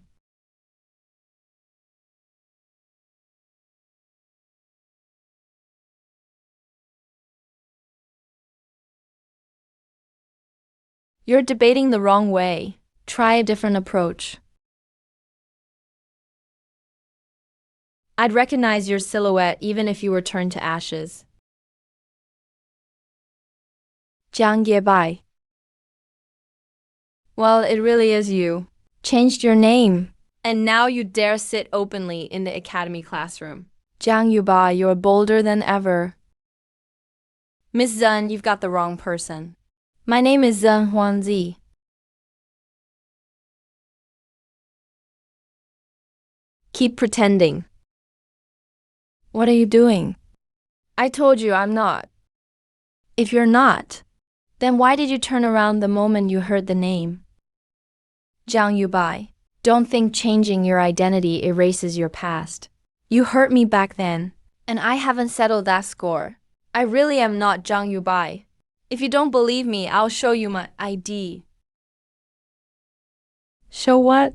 You're debating the wrong way. Try a different approach. I'd recognize your silhouette even if you were turned to ashes. Jiang Yebai. Well, it really is you. Changed your name. And now you dare sit openly in the academy classroom. Jiang Yubai, you're bolder than ever. Miss Zhen, you've got the wrong person. My name is Zhen Huanzi. Keep pretending. What are you doing? I told you I'm not. If you're not, then why did you turn around the moment you heard the name? Zhang Yubai, don't think changing your identity erases your past. You hurt me back then, and I haven't settled that score. I really am not Zhang Yubai. If you don't believe me, I'll show you my ID. Show what?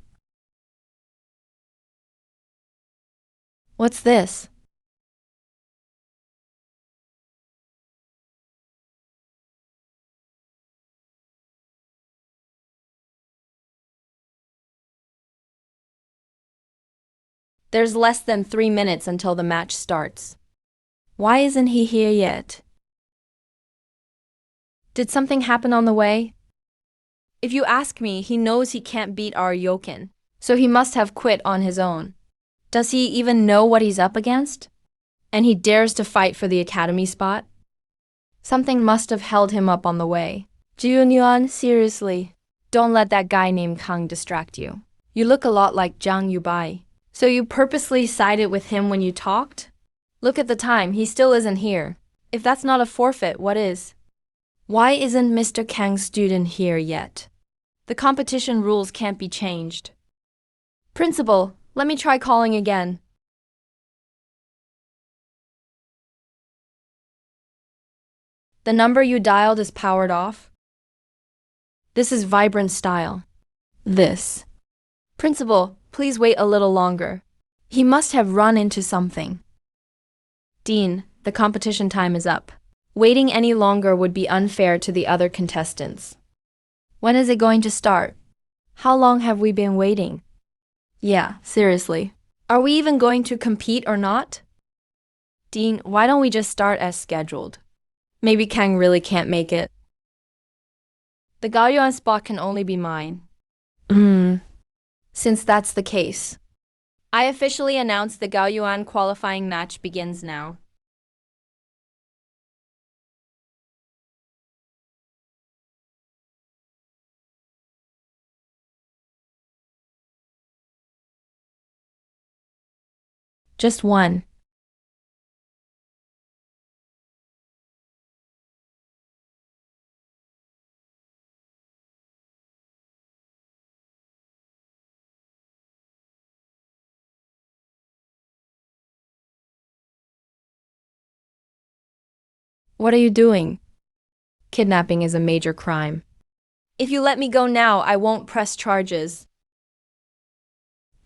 What's this? There's less than 3 minutes until the match starts. Why isn't he here yet? Did something happen on the way? If you ask me, he knows he can't beat our Yokin, so he must have quit on his own. Does he even know what he's up against? And he dares to fight for the academy spot? Something must have held him up on the way. Jiun Yuan, seriously, don't let that guy named Kang distract you. You look a lot like Zhang Yubai. So you purposely sided with him when you talked? Look at the time, he still isn't here. If that's not a forfeit, what is? Why isn't Mr. Kang's student here yet? The competition rules can't be changed. Principal, let me try calling again. The number you dialed is powered off. This is vibrant style. This. Principal, please wait a little longer. He must have run into something. Dean, the competition time is up. Waiting any longer would be unfair to the other contestants. When is it going to start? How long have we been waiting? Yeah, seriously. Are we even going to compete or not? Dean, why don't we just start as scheduled? Maybe Kang really can't make it. The Gaoyuan spot can only be mine. Since that's the case, I officially announce the Gaoyuan qualifying match begins now. Just one. What are you doing? Kidnapping is a major crime. If you let me go now, I won't press charges.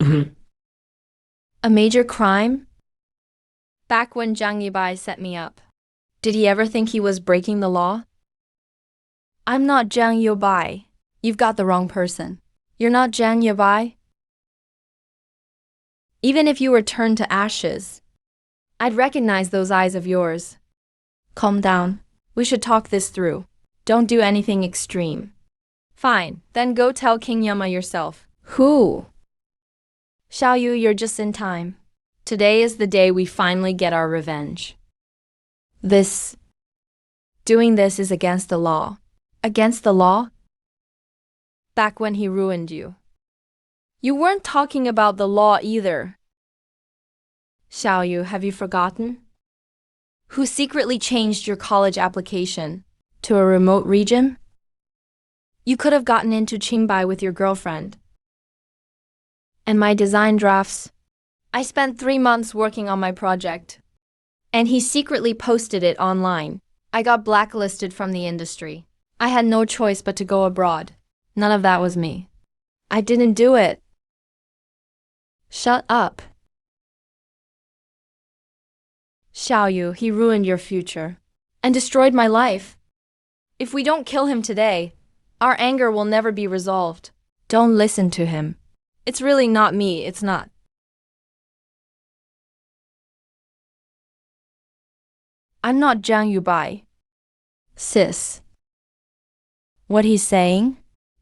A major crime? Back when Zhang Yibai set me up, did he ever think he was breaking the law? I'm not Zhang Yibai. You've got the wrong person. You're not Zhang Yibai? Even if you were turned to ashes, I'd recognize those eyes of yours. Calm down. We should talk this through. Don't do anything extreme. Fine, then go tell King Yama yourself. Who? Xiao Yu, you're just in time. Today is the day we finally get our revenge. Doing this is against the law. Against the law? Back when he ruined you. You weren't talking about the law either. Xiaoyu, have you forgotten? Who secretly changed your college application to a remote region? You could have gotten into Qingbai with your girlfriend. And my design drafts? I spent 3 months working on my project. And he secretly posted it online. I got blacklisted from the industry. I had no choice but to go abroad. None of that was me. I didn't do it. Shut up. Xiaoyu, he ruined your future and destroyed my life. If we don't kill him today, our anger will never be resolved. Don't listen to him. It's really not me, it's not. I'm not Zhang Yubai. Sis. What he's saying?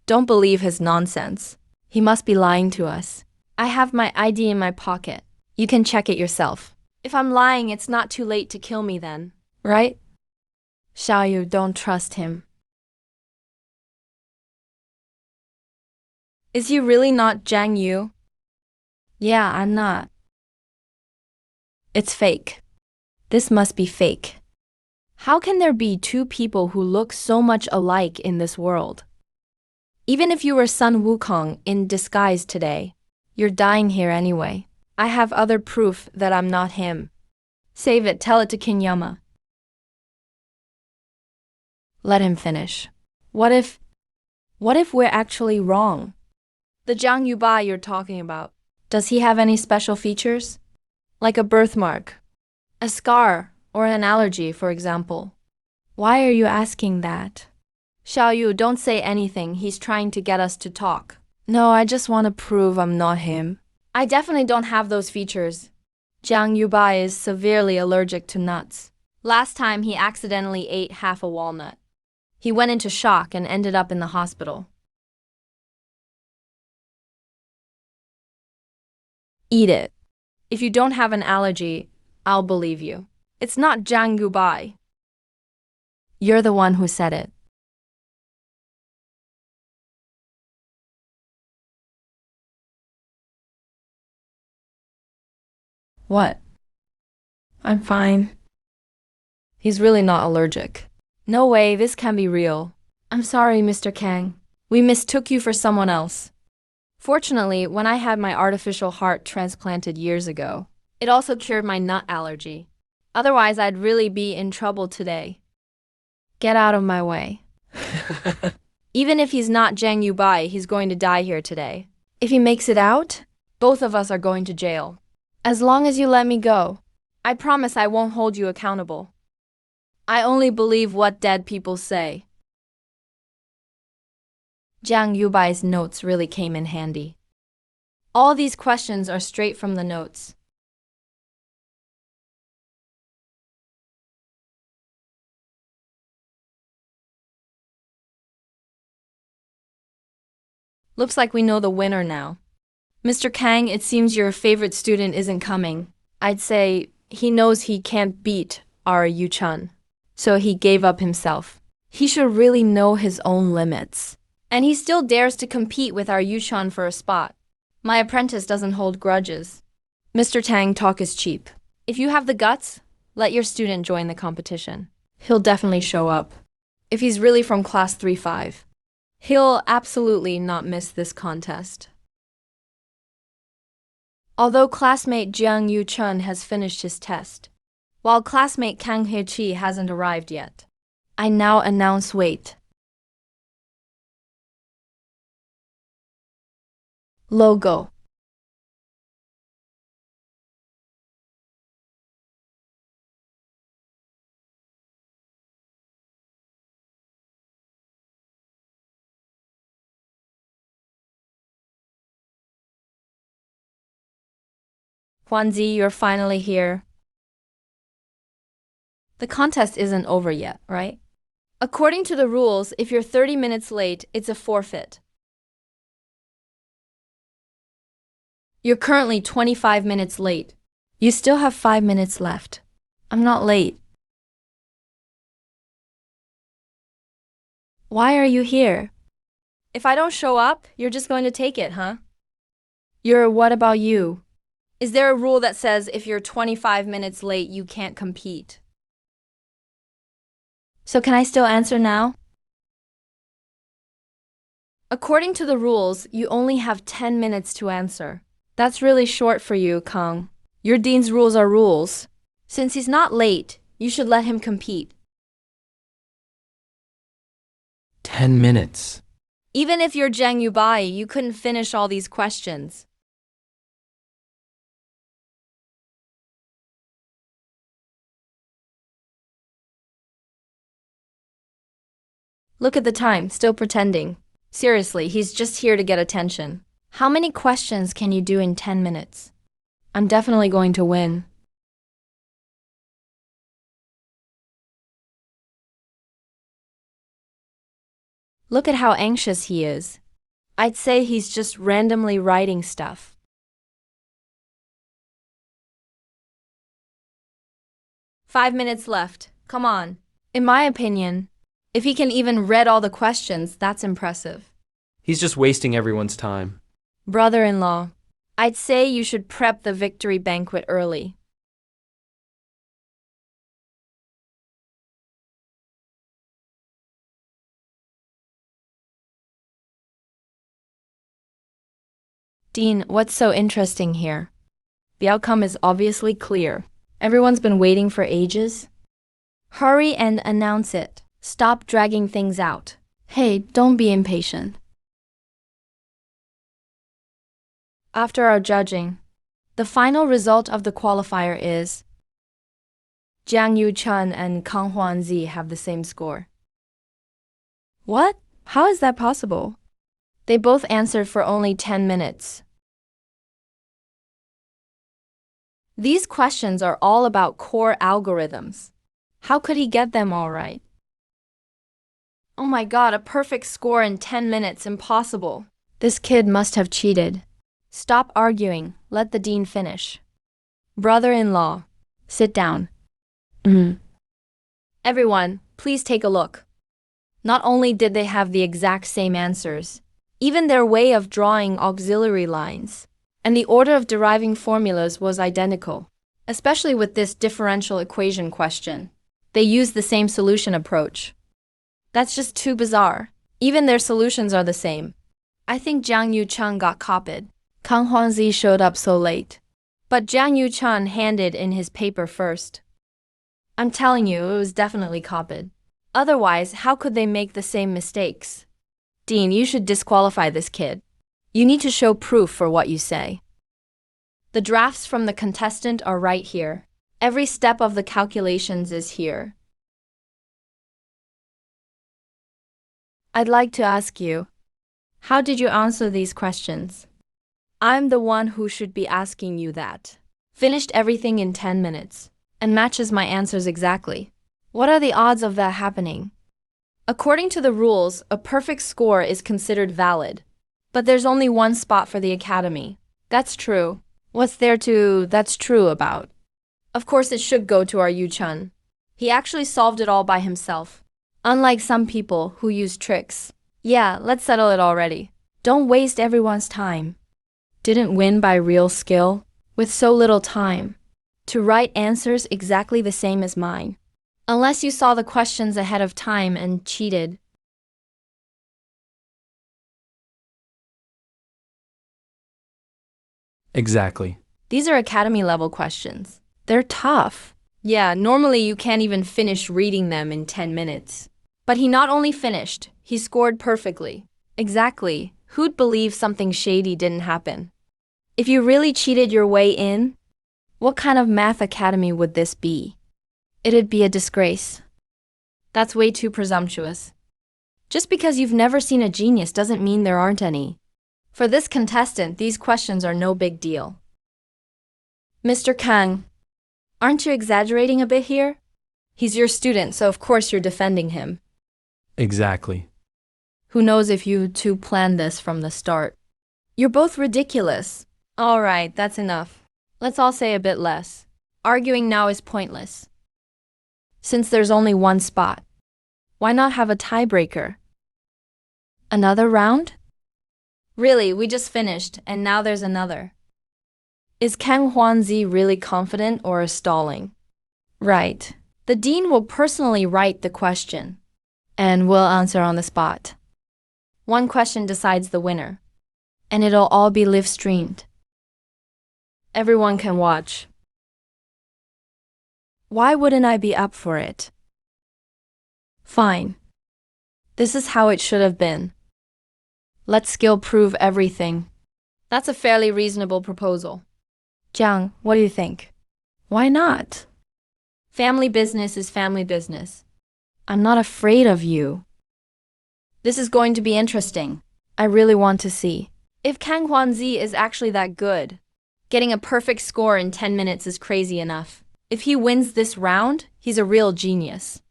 Don't believe his nonsense. He must be lying to us. I have my ID in my pocket. You can check it yourself. If I'm lying, it's not too late to kill me then, right? Xiaoyu, don't trust him. Is he really not Zhang Yu? Yeah, I'm not. It's fake. This must be fake. How can there be two people who look so much alike in this world? Even if you were Sun Wukong in disguise today, you're dying here anyway. I have other proof that I'm not him. Save it, tell it to King Yama. Let him finish. What if we're actually wrong? The Zhang Yubai you're talking about, does he have any special features? Like a birthmark, a scar, or an allergy, for example? Why are you asking that? Xiaoyu, don't say anything, he's trying to get us to talk. No, I just want to prove I'm not him. I definitely don't have those features. Zhang Yubai is severely allergic to nuts. Last time he accidentally ate half a walnut. He went into shock and ended up in the hospital. Eat it. If you don't have an allergy, I'll believe you. It's not Zhang Yubai. You're the one who said it. What? I'm fine. He's really not allergic. No way, this can be real. I'm sorry, Mr. Kang. We mistook you for someone else. Fortunately, when I had my artificial heart transplanted years ago, it also cured my nut allergy. Otherwise, I'd really be in trouble today. Get out of my way. Even if he's not Zhang Yubai, he's going to die here today. If he makes it out, both of us are going to jail. As long as you let me go, I promise I won't hold you accountable. I only believe what dead people say. Zhang Yubai's notes really came in handy. All these questions are straight from the notes. Looks like we know the winner now. Mr. Kang, it seems your favorite student isn't coming. I'd say he knows he can't beat our Yu Chun, so he gave up himself. He should really know his own limits. And he still dares to compete with our Yu Chun for a spot. My apprentice doesn't hold grudges. Mr. Tang, talk is cheap. If you have the guts, let your student join the competition. He'll definitely show up. If he's really from class 3-5, he'll absolutely not miss this contest. Although classmate Jiang Yu Chun has finished his test, while classmate Kang He Chi hasn't arrived yet, I now announce weight. Logo. Huanzi, you're finally here. The contest isn't over yet, right? According to the rules, if you're 30 minutes late, it's a forfeit. You're currently 25 minutes late. You still have 5 minutes left. I'm not late. Why are you here? If I don't show up, you're just going to take it, huh? What about you? Is there a rule that says if you're 25 minutes late, you can't compete? So can I still answer now? According to the rules, you only have 10 minutes to answer. That's really short for you, Kang. Your dean's rules are rules. Since he's not late, you should let him compete. 10 minutes. Even if you're Zhang Yubai, you couldn't finish all these questions. Look at the time, still pretending. Seriously, he's just here to get attention. How many questions can you do in 10 minutes? I'm definitely going to win. Look at how anxious he is. I'd say he's just randomly writing stuff. "5 minutes left. Come on." In my opinion, If he can even read all the questions, that's impressive. He's just wasting everyone's time. brother-in-law, I'd say you should prep the victory banquet early. Dean, what's so interesting here? The outcome is obviously clear. Everyone's been waiting for ages. Hurry and announce it. Stop dragging things out. Hey, don't be impatient. After our judging, the final result of the qualifier is Jiang Yu-chun and Kang Huanzi have the same score. What? How is that possible? They both answered for only 10 minutes. These questions are all about core algorithms. How could he get them all right? Oh my god, a perfect score in 10 minutes, impossible. This kid must have cheated. Stop arguing, let the dean finish. Brother-in-law, sit down. Everyone, please take a look. Not only did they have the exact same answers, even their way of drawing auxiliary lines and the order of deriving formulas was identical, especially with this differential equation question. They used the same solution approach. That's just too bizarre. Even their solutions are the same. I think Jiang Yu-chun got copied. Kang Huanzi showed up so late. But Jiang Yu-chun handed in his paper first. I'm telling you, it was definitely copied. Otherwise, how could they make the same mistakes? Dean, you should disqualify this kid. You need to show proof for what you say. The drafts from the contestant are right here. Every step of the calculations is here. I'd like to ask you, how did you answer these questions? I'm the one who should be asking you that. Finished everything in 10 minutes, and matches my answers exactly. What are the odds of that happening? According to the rules, a perfect score is considered valid. But there's only one spot for the academy. That's true. What's there to that's true about? Of course it should go to our Yu-chun. He actually solved it all by himself. Unlike some people who use tricks. Yeah, let's settle it already. Don't waste everyone's time. Didn't win by real skill, with so little time. To write answers exactly the same as mine. Unless you saw the questions ahead of time and cheated. Exactly. These are academy level questions. They're tough. Yeah, normally you can't even finish reading them in 10 minutes. But he not only finished, he scored perfectly. Exactly. Who'd believe something shady didn't happen? If you really cheated your way in, what kind of math academy would this be? It'd be a disgrace. That's way too presumptuous. Just because you've never seen a genius doesn't mean there aren't any. For this contestant, these questions are no big deal. Mr. Kang, aren't you exaggerating a bit here? He's your student, so of course you're defending him. Exactly. Who knows if you two planned this from the start? You're both ridiculous. All right, that's enough. Let's all say a bit less. Arguing now is pointless. Since there's only one spot, why not have a tiebreaker? Another round? Really, we just finished, and now there's another. Is Kang Huanzi really confident or stalling? Right. The dean will personally write the question, and we'll answer on the spot. One question decides the winner, and it'll all be live streamed. Everyone can watch. Why wouldn't I be up for it? Fine. This is how it should have been. Let skill prove everything. That's a fairly reasonable proposal. Jiang, what do you think? Why not? Family business is family business. I'm not afraid of you. This is going to be interesting. I really want to see. If Kang Huanzi is actually that good, getting a perfect score in 10 minutes is crazy enough. If he wins this round, he's a real genius.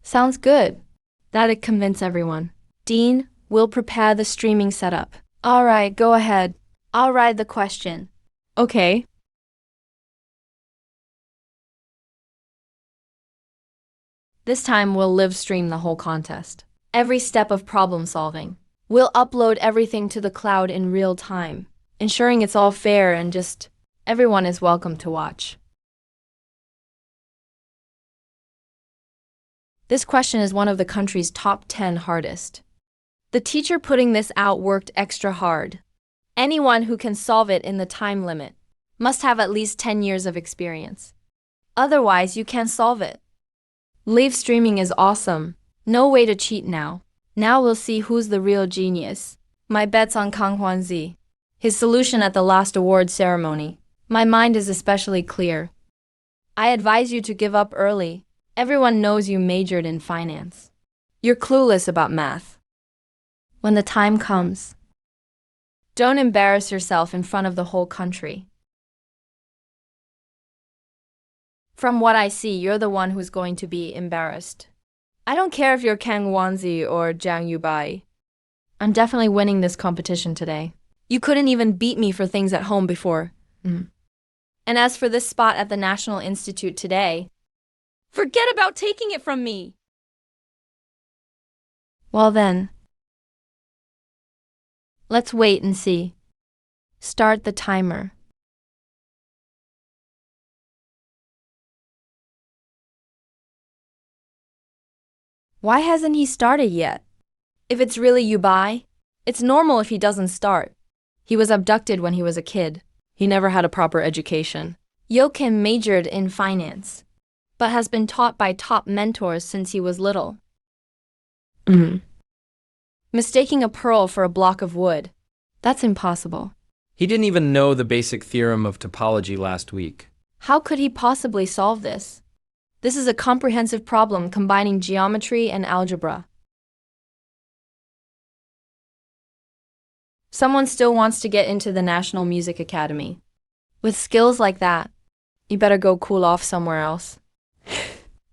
Sounds good. That'd convince everyone. Dean, we'll prepare the streaming setup. All right, go ahead. I'll write the question. Okay. This time we'll live stream the whole contest. Every step of problem solving. We'll upload everything to the cloud in real time, ensuring it's all fair and just everyone is welcome to watch. This question is one of the country's top 10 hardest. The teacher putting this out worked extra hard. Anyone who can solve it in the time limit must have at least 10 years of experience. Otherwise, you can't solve it. Live streaming is awesome. No way to cheat now. Now we'll see who's the real genius. My bet's on Kang Huanzi. His solution at the last award ceremony. My mind is especially clear. I advise you to give up early. Everyone knows you majored in finance. You're clueless about math. When the time comes, don't embarrass yourself in front of the whole country. From what I see, you're the one who's going to be embarrassed. I don't care if you're Kang Wanzi or Jiang Yubai. I'm definitely winning this competition today. You couldn't even beat me for things at home before. And as for this spot at the National Institute today, forget about taking it from me! Well then, let's wait and see. Start the timer. Why hasn't he started yet? If it's really Yubai, it's normal if he doesn't start. He was abducted when he was a kid. He never had a proper education. Yokin majored in finance, but has been taught by top mentors since he was little. Mistaking a pearl for a block of wood. That's impossible. He didn't even know the basic theorem of topology last week. How could he possibly solve this? This is a comprehensive problem combining geometry and algebra. Someone still wants to get into the National Music Academy. With skills like that, you better go cool off somewhere else.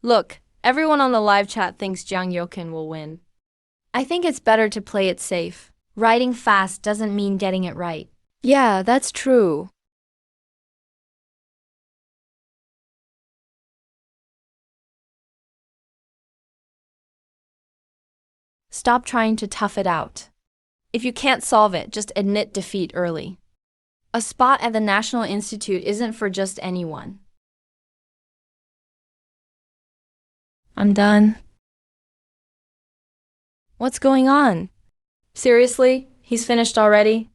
Look, everyone on the live chat thinks Jiang Yokin will win. I think it's better to play it safe. Writing fast doesn't mean getting it right. Yeah, that's true. Stop trying to tough it out. If you can't solve it, just admit defeat early. A spot at the National Institute isn't for just anyone. I'm done. What's going on? Seriously? He's finished already?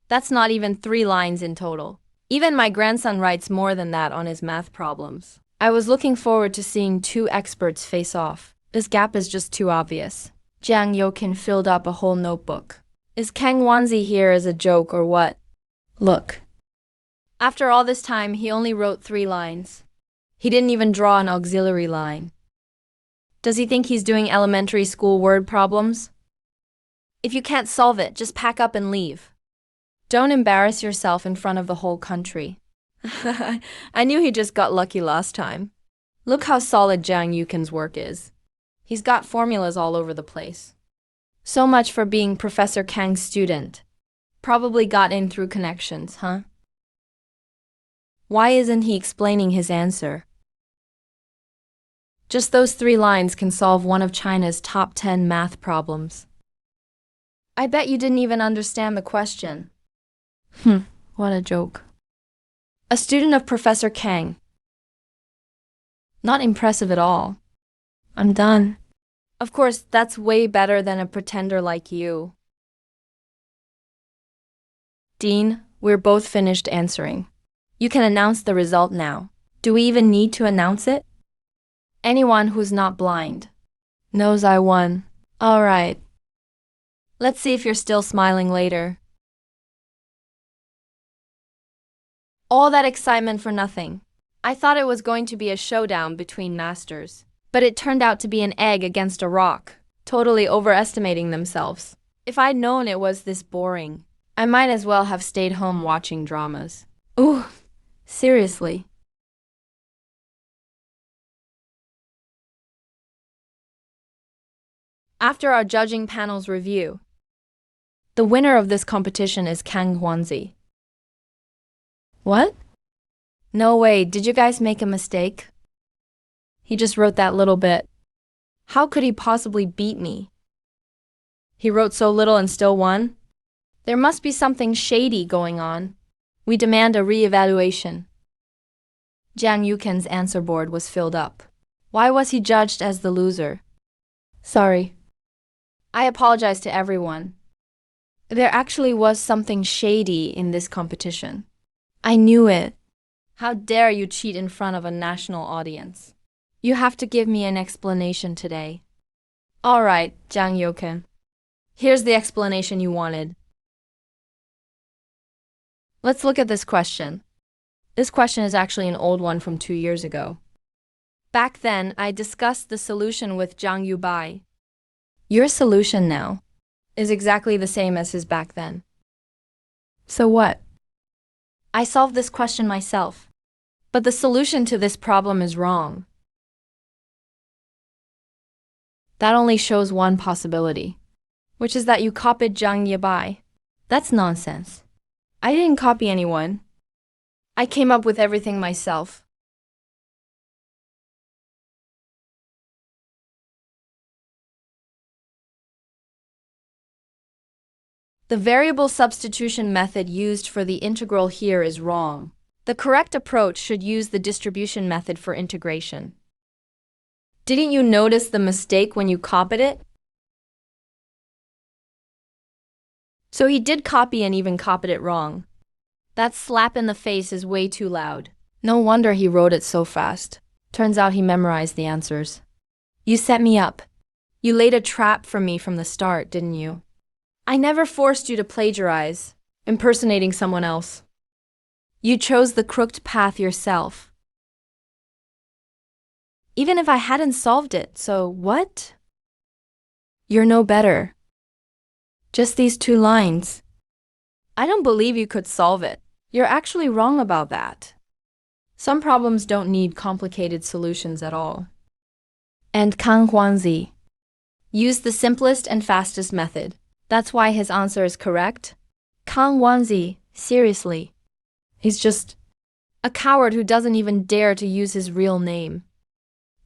That's not even 3 lines in total. Even my grandson writes more than that on his math problems. I was looking forward to seeing 2 experts face off. This gap is just too obvious. Jiang Yokin filled up a whole notebook. Is Kang Wanzi here as a joke or what? Look. After all this time, he only wrote 3 lines. He didn't even draw an auxiliary line. Does he think he's doing elementary school word problems? If you can't solve it, just pack up and leave. Don't embarrass yourself in front of the whole country. I knew he just got lucky last time. Look how solid Jiang Yukin's work is. He's got formulas all over the place. So much for being Professor Kang's student. Probably got in through connections, huh? Why isn't he explaining his answer? Just those 3 lines can solve one of China's top 10 math problems. I bet you didn't even understand the question. What a joke. A student of Professor Kang. Not impressive at all. I'm done. Of course, that's way better than a pretender like you. Dean, we're both finished answering. You can announce the result now. Do we even need to announce it? Anyone who's not blind knows I won. All right. Let's see if you're still smiling later. All that excitement for nothing. I thought it was going to be a showdown between masters, but it turned out to be an egg against a rock, totally overestimating themselves. If I'd known it was this boring, I might as well have stayed home watching dramas. Ooh, seriously. After our judging panel's review, the winner of this competition is Kang Hwanzi. What? No way, did you guys make a mistake? He just wrote that little bit. How could he possibly beat me? He wrote so little and still won? There must be something shady going on. We demand a re-evaluation. Jiang Yuken's answer board was filled up. Why was he judged as the loser? Sorry. I apologize to everyone. There actually was something shady in this competition. I knew it. How dare you cheat in front of a national audience? You have to give me an explanation today. All right, Jiang Yuken. Here's the explanation you wanted. Let's look at this question. This question is actually an old one from 2 years ago. Back then, I discussed the solution with Zhang Yubai. Your solution now is exactly the same as his back then. So what? I solved this question myself. But the solution to this problem is wrong. That only shows one possibility, which is that you copied Zhang Yubai. That's nonsense. I didn't copy anyone. I came up with everything myself. The variable substitution method used for the integral here is wrong. The correct approach should use the distribution method for integration. Didn't you notice the mistake when you copied it? So he did copy and even copied it wrong. That slap in the face is way too loud. No wonder he wrote it so fast. Turns out he memorized the answers. You set me up. You laid a trap for me from the start, didn't you? I never forced you to plagiarize, impersonating someone else. You chose the crooked path yourself. Even if I hadn't solved it, so what? You're no better. Just these 2 lines. I don't believe you could solve it. You're actually wrong about that. Some problems don't need complicated solutions at all. And Kang Hwanzi used the simplest and fastest method. That's why his answer is correct. Kang Hwanzi, seriously. He's just a coward who doesn't even dare to use his real name.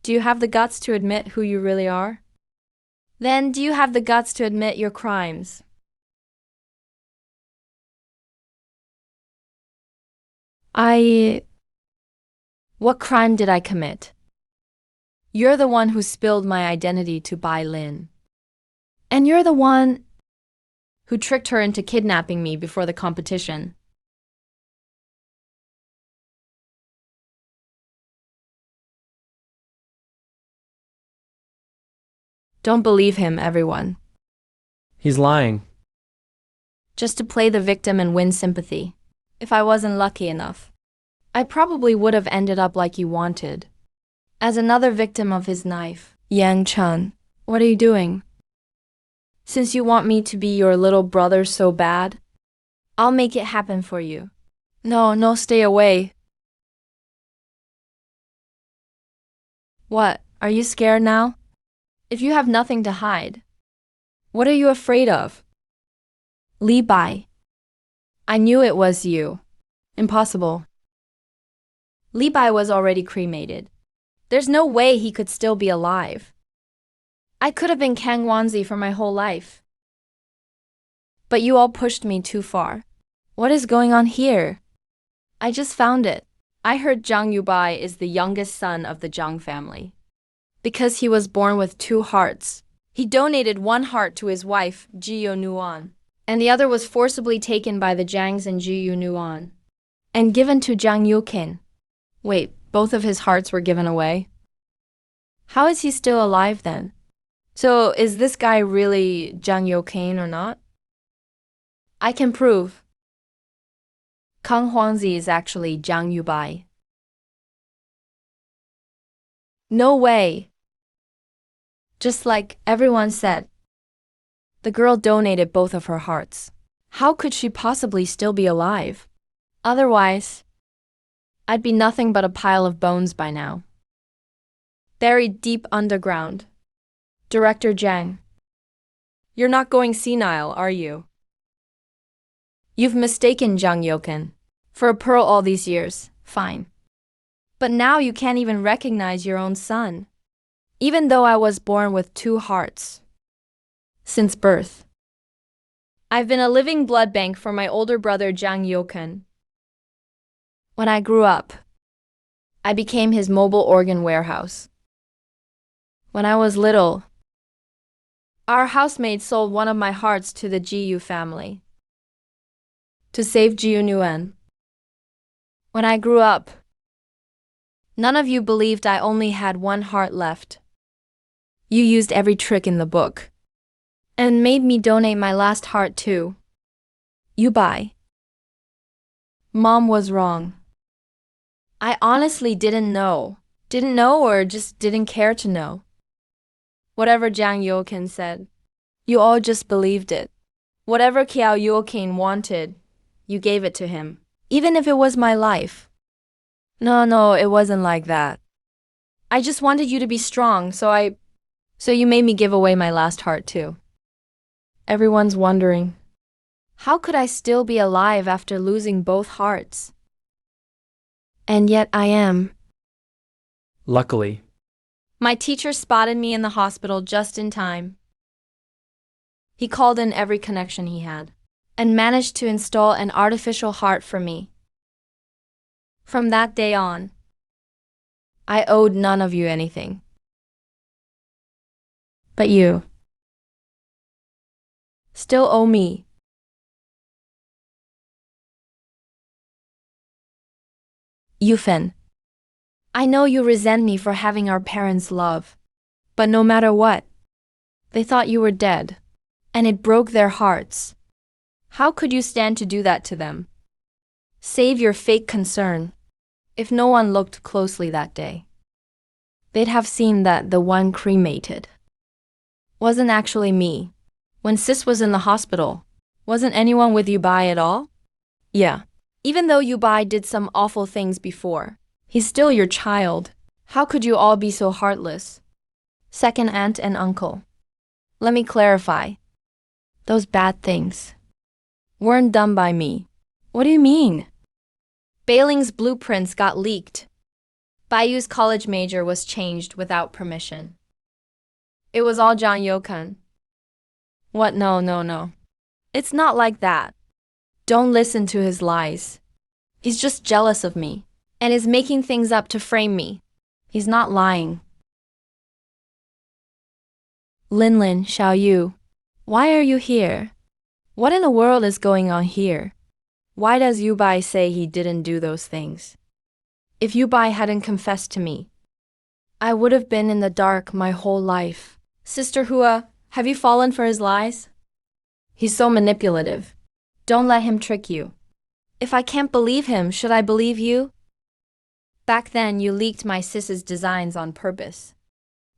Do you have the guts to admit who you really are? Then do you have the guts to admit your crimes? What crime did I commit? You're the one who spilled my identity to Bai Lin. And you're the one who tricked her into kidnapping me before the competition. Don't believe him, everyone. He's lying. Just to play the victim and win sympathy. If I wasn't lucky enough, I probably would have ended up like you wanted. As another victim of his knife. Yang Chen, what are you doing? Since you want me to be your little brother so bad, I'll make it happen for you. No, stay away. What, are you scared now? If you have nothing to hide, what are you afraid of? Li Bai. I knew it was you. Impossible. Li Bai was already cremated. There's no way he could still be alive. I could have been Kang Hwanzi for my whole life. But you all pushed me too far. What is going on here? I just found it. I heard Zhang Yubai is the youngest son of the Zhang family. Because he was born with two hearts. He donated one heart to his wife, Ji Yuan, and the other was forcibly taken by the Zhangs and Ji Yuan and given to Zhang Yuqin. Wait, both of his hearts were given away? How is he still alive then? So is this guy really Zhang Yuqin or not? I can prove. Kang Huangzi is actually Zhang Yubai. No way. Just like everyone said. The girl donated both of her hearts. How could she possibly still be alive? Otherwise, I'd be nothing but a pile of bones by now. Buried deep underground. Director Zhang. You're not going senile, are you? You've mistaken Zhang Youken for a pearl all these years, fine. But now you can't even recognize your own son. Even though I was born with two hearts. Since birth. I've been a living blood bank for my older brother Zhang Youken. When I grew up, I became his mobile organ warehouse. When I was little, our housemaid sold one of my hearts to the Jiyu family. To save Jiyu Nguyen. When I grew up, none of you believed I only had one heart left. You used every trick in the book and made me donate my last heart too. You buy. Mom was wrong. I honestly didn't know. Didn't know or just didn't care to know. Whatever Zhang Youken said, you all just believed it. Whatever Kiao Youken wanted, you gave it to him, even if it was my life. No, it wasn't like that. I just wanted you to be strong, so you made me give away my last heart too. Everyone's wondering, how could I still be alive after losing both hearts? And yet I am. Luckily. My teacher spotted me in the hospital just in time. He called in every connection he had and managed to install an artificial heart for me. From that day on, I owed none of you anything. But you still owe me. Yufen, I know you resent me for having our parents' love, but no matter what, they thought you were dead, and it broke their hearts. How could you stand to do that to them? Save your fake concern. If no one looked closely that day, they'd have seen that the one cremated wasn't actually me. When Sis was in the hospital, wasn't anyone with Yubai at all? Yeah. Even though Yubai did some awful things before, he's still your child. How could you all be so heartless? Second aunt and uncle. Let me clarify. Those bad things weren't done by me. What do you mean? Bailing's blueprints got leaked. Bayu's college major was changed without permission. It was all Zhang Youken. What? No. It's not like that. Don't listen to his lies. He's just jealous of me and is making things up to frame me. He's not lying. Linlin, Xiaoyu, why are you here? What in the world is going on here? Why does Yubai say he didn't do those things? If Yubai hadn't confessed to me, I would have been in the dark my whole life. Sister Hua, have you fallen for his lies? He's so manipulative. Don't let him trick you. If I can't believe him, should I believe you? Back then, you leaked my sis's designs on purpose,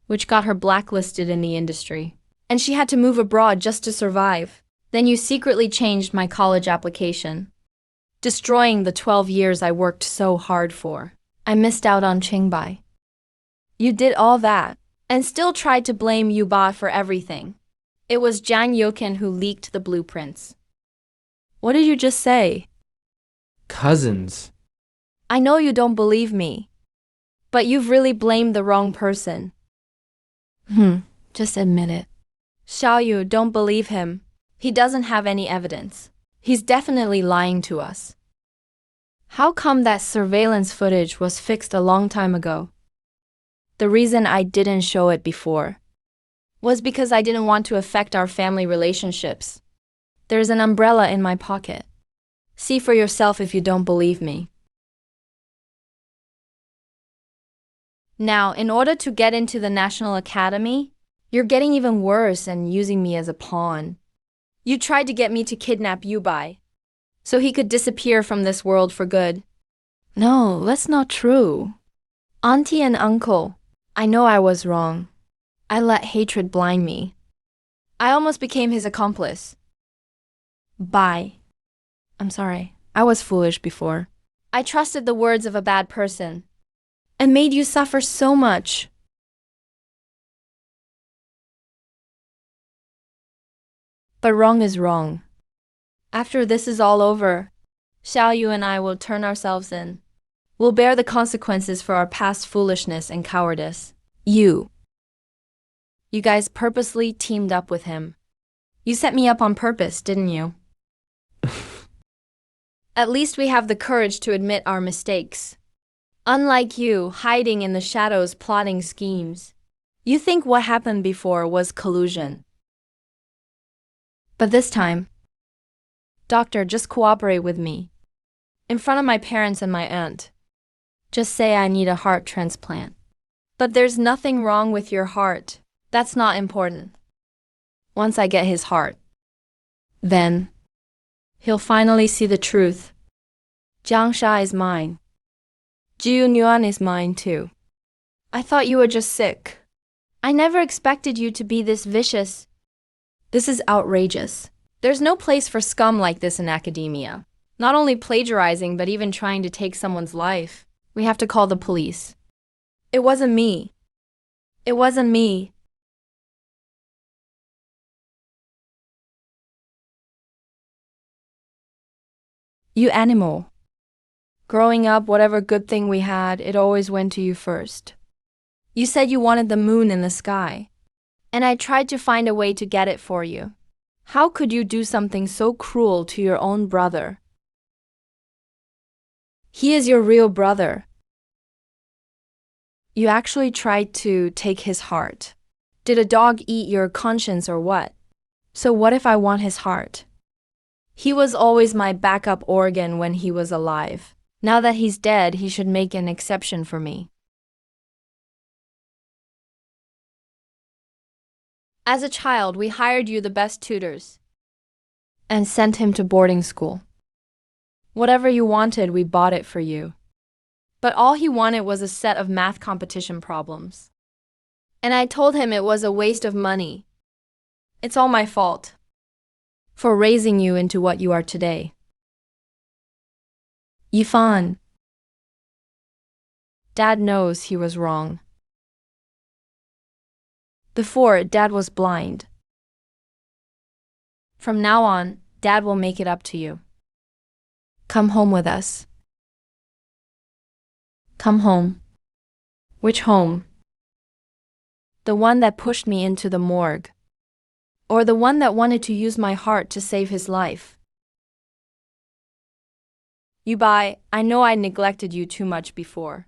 which got her blacklisted in the industry, and she had to move abroad just to survive. Then you secretly changed my college application, destroying the 12 years I worked so hard for. I missed out on Qingbai. You did all that, and still tried to blame Yuba for everything. It was Zhang Youken who leaked the blueprints. What did you just say? Cousins. I know you don't believe me, but you've really blamed the wrong person. Just admit it. Xiaoyu, don't believe him. He doesn't have any evidence. He's definitely lying to us. How come that surveillance footage was fixed a long time ago? The reason I didn't show it before was because I didn't want to affect our family relationships. There's an umbrella in my pocket. See for yourself if you don't believe me. Now, in order to get into the National Academy, you're getting even worse and using me as a pawn. You tried to get me to kidnap Yubai, so he could disappear from this world for good. No, that's not true. Auntie and uncle, I know I was wrong. I let hatred blind me. I almost became his accomplice. Bye. I'm sorry. I was foolish before. I trusted the words of a bad person and made you suffer so much. But wrong is wrong. After this is all over, Xiao Yu and I will turn ourselves in. We'll bear the consequences for our past foolishness and cowardice. You guys purposely teamed up with him. You set me up on purpose, didn't you? At least we have the courage to admit our mistakes. Unlike you, hiding in the shadows plotting schemes. You think what happened before was collusion. But this time, doctor, just cooperate with me. In front of my parents and my aunt. Just say I need a heart transplant. But there's nothing wrong with your heart. That's not important. Once I get his heart, then he'll finally see the truth. Jiang Sha is mine. Jiu Yuan is mine too. I thought you were just sick. I never expected you to be this vicious. This is outrageous. There's no place for scum like this in academia. Not only plagiarizing, but even trying to take someone's life. We have to call the police. It wasn't me. It wasn't me. You animal. Growing up, whatever good thing we had, it always went to you first. You said you wanted the moon in the sky, and I tried to find a way to get it for you. How could you do something so cruel to your own brother? He is your real brother. You actually tried to take his heart. Did a dog eat your conscience or what? So what if I want his heart? He was always my backup organ when he was alive. Now that he's dead, he should make an exception for me. As a child, we hired you the best tutors and sent him to boarding school. Whatever you wanted, we bought it for you. But all he wanted was a set of math competition problems. And I told him it was a waste of money. It's all my fault for raising you into what you are today. Yifan. Dad knows he was wrong. Before, Dad was blind. From now on, Dad will make it up to you. Come home with us. Come home. Which home? The one that pushed me into the morgue. Or the one that wanted to use my heart to save his life. Yubai, I know I neglected you too much before.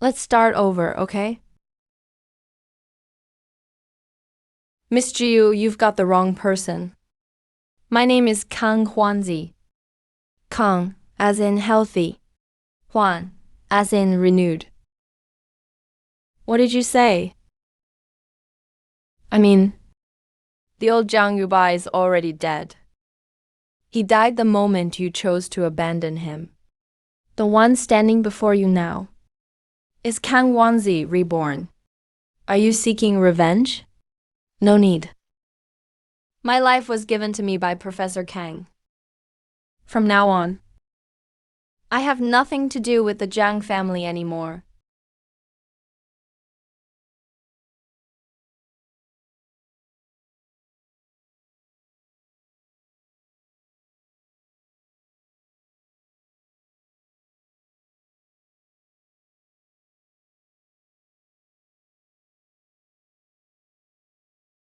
Let's start over, okay? Miss Jiu, you've got the wrong person. My name is Kang Huanzi. Kang, as in healthy. Huan, as in renewed. What did you say? I mean, the old Jiang Yubai is already dead. He died the moment you chose to abandon him. The one standing before you now is Kang Wanzi reborn. Are you seeking revenge? No need. My life was given to me by Professor Kang. From now on, I have nothing to do with the Jiang family anymore.